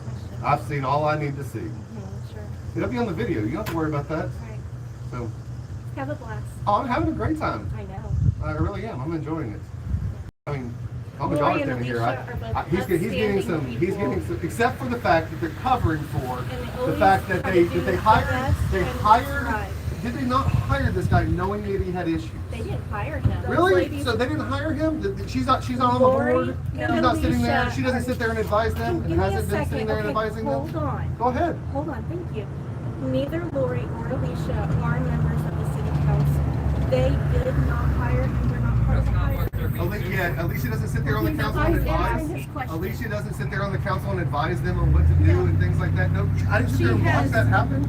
question. I've seen all I need to see. Sure. It'll be on the video. You don't have to worry about that. All right. So, Have a blast. oh, I'm having a great time. I know. I really am. I'm enjoying it. I mean, I'm a Lori dog and in here. Alicia are both He's getting some. outstanding He's getting people. some. Except for the fact that they're covering for And they the always fact that try they to do that they their hired best they and hired strive. did they not hire this guy knowing that he had issues? They didn't hire him. Those Really? ladies- So they didn't hire him? She's not on the Lori, board? no, She's not sitting there? Alicia. She doesn't sit there and advise them? And Give me a hasn't been sitting second. there and Okay, advising hold them? on. Go ahead. Hold on, thank you. Neither Lori or Alicia are members of the city council. They did not hire him. They're not part of the hire. Alicia doesn't sit there on the He's council and answering advise. his question. Alicia doesn't sit there on the council and advise them on what to do and things like that. No, I didn't sit there and watch that happen.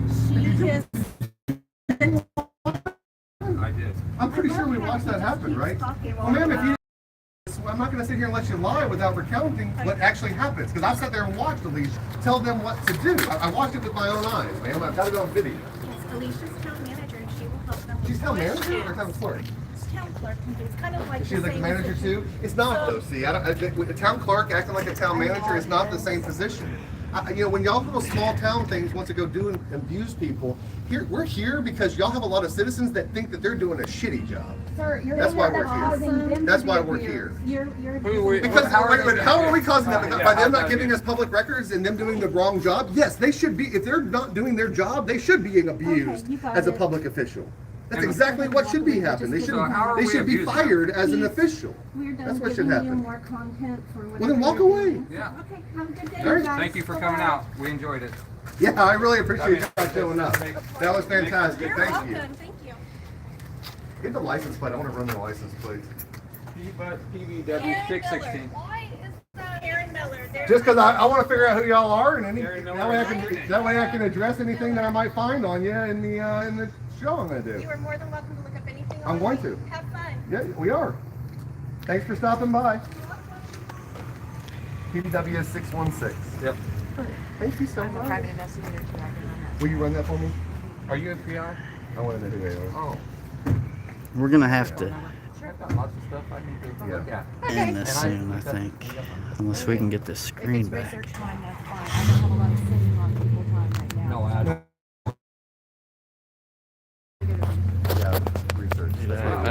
I did. I'm pretty sure we watched that happen, right? Well, ma'am, if you, I'm not going to sit here and let you lie without recounting what actually happens, because I've sat there and watched Alicia tell them what to do. I watched it with my own eyes, ma'am. I've got it on video. Yes, Alicia's town manager, and she will help them. She's with town manager or questions. town clerk? Town clerk, it's kind of like. She's like the manager too? It's not though, see, with the town clerk acting like a town manager is not the same position. You know, when y'all little small town things want to go do and abuse people, we're here because y'all have a lot of citizens that think that they're doing a shitty job. Sir, you're That's why we're here. That's why we're here. You're. Because, wait a minute, how are we causing that? By them not giving us public records and them doing the wrong job? Yes, they should be, if they're not doing their job, they should be being abused you got as a it. public official. That's exactly what should be happening. They should, So how are they we should be abusing fired as an official. We're That's done what should giving you happen. more content for whatever. Well, then walk you're away. doing. Yeah. Okay, have a good day, All right. guys. Thank you for coming out. We enjoyed it. Yeah, I really appreciate you guys showing up. That was fantastic. You're Thank welcome, you. thank you. Get the license plate. I want to run the license plate. PVW 616. Why is that Aaron Miller? Just because I want to figure out who y'all are, and Gary Miller. that way I can address anything that I might find on you in the show I'm going to do. You are more than welcome to look up anything. I'm on going me. to. Have fun. Yeah, we are. Thanks for stopping by. PBW 616. Yep. Thank you so I'm a much. private investigator too, I can run that. Will you run that for me? Are you a PI? I want to know who they are. Oh. We're gonna have to I've got lots of stuff I need to look at. end this soon, I think. Unless we can get this If screen it's back. research time, that's fine. I don't have a lot of sitting on people time right now. No, I don't. Yeah, research.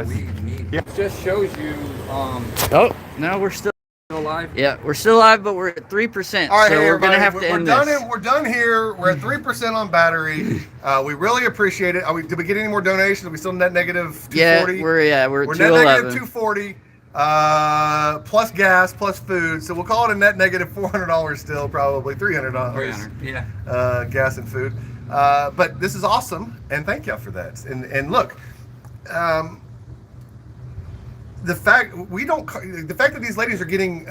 We need. It just shows you, Oh, no, we're still alive. yeah, we're still live, but we're at 3%. All right, so hey, we're gonna everybody, have to end this. We're done here. We're at 3% on battery. We really appreciate it. Did we get any more donations? Are we still net negative 240? Yeah, we're at We're net negative 211. 240. Plus gas, plus food. So we'll call it a net negative $400 still, probably $300. 300. Yeah. Gas and food. But this is awesome, and thank y'all for that. And look, the fact that these ladies are getting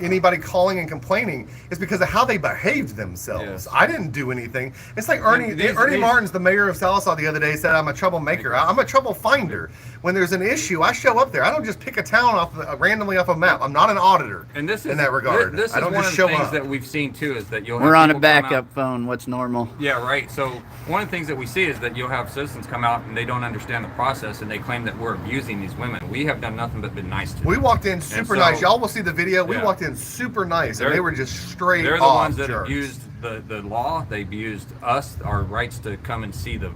anybody calling and complaining is because of how they behaved themselves. Yes. I didn't do anything. It's like Ernie these- Martin's, the mayor of Sallisaw, the other day said, "I'm a troublemaker. I'm a trouble finder. When there's an issue, I show up there. I don't just pick a town randomly off a map. I'm not an auditor." And this is in that regard. This is I don't one just of show the things up. that we've seen too is that you'll. We're have on a people come backup out- phone. What's normal? Yeah, right. So one of the things that we see is that you'll have citizens come out and they don't understand the process and they claim that we're abusing these women. We have done nothing but been nice to them. We walked in super so- nice. Y'all will see the video. We Yeah. walked in super nice, and They're- they were just straight They're the off ones that jerks. abused the law. They abused us, our rights to come and see the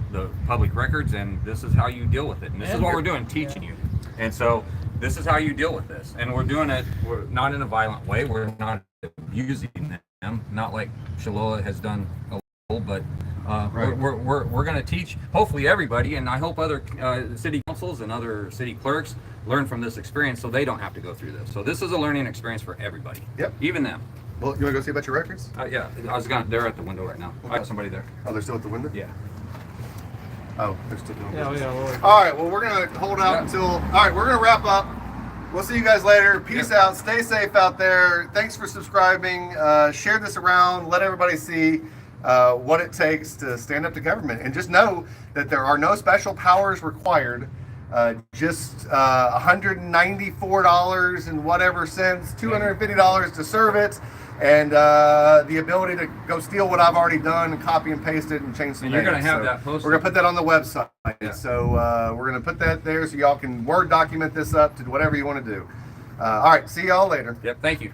public records, and this is how you deal with it. And this is what we're doing, teaching you. And so this is how you deal with this. And we're doing it, we're not in a violent way. We're not abusing them, not like Shalola has done a little, but Right. we're going to teach, hopefully everybody, and I hope other city councils and other city clerks learn from this experience so they don't have to go through this. So this is a learning experience for everybody. Yep. Even them. Well, you want to go see about your records? Yeah, they're at the window right now. I got somebody there. Oh, they're still at the window? Yeah. Oh, they're still doing business. Well, All right, well, we're going to hold out until... All right, we're going to wrap up. We'll see you guys later. Peace out. Stay safe out there. Thanks for subscribing. Share this around. Let everybody see what it takes to stand up to government. And just know that there are no special powers required. Just $194 and whatever cents, $250 to serve it, and the ability to go steal what I've already done and copy and paste it and change some And you're names. gonna have So that posted. We're gonna put that on the website. Yeah. So we're gonna put that there so y'all can Word document this up to whatever you want to do. All right, see y'all later. Yep, thank you.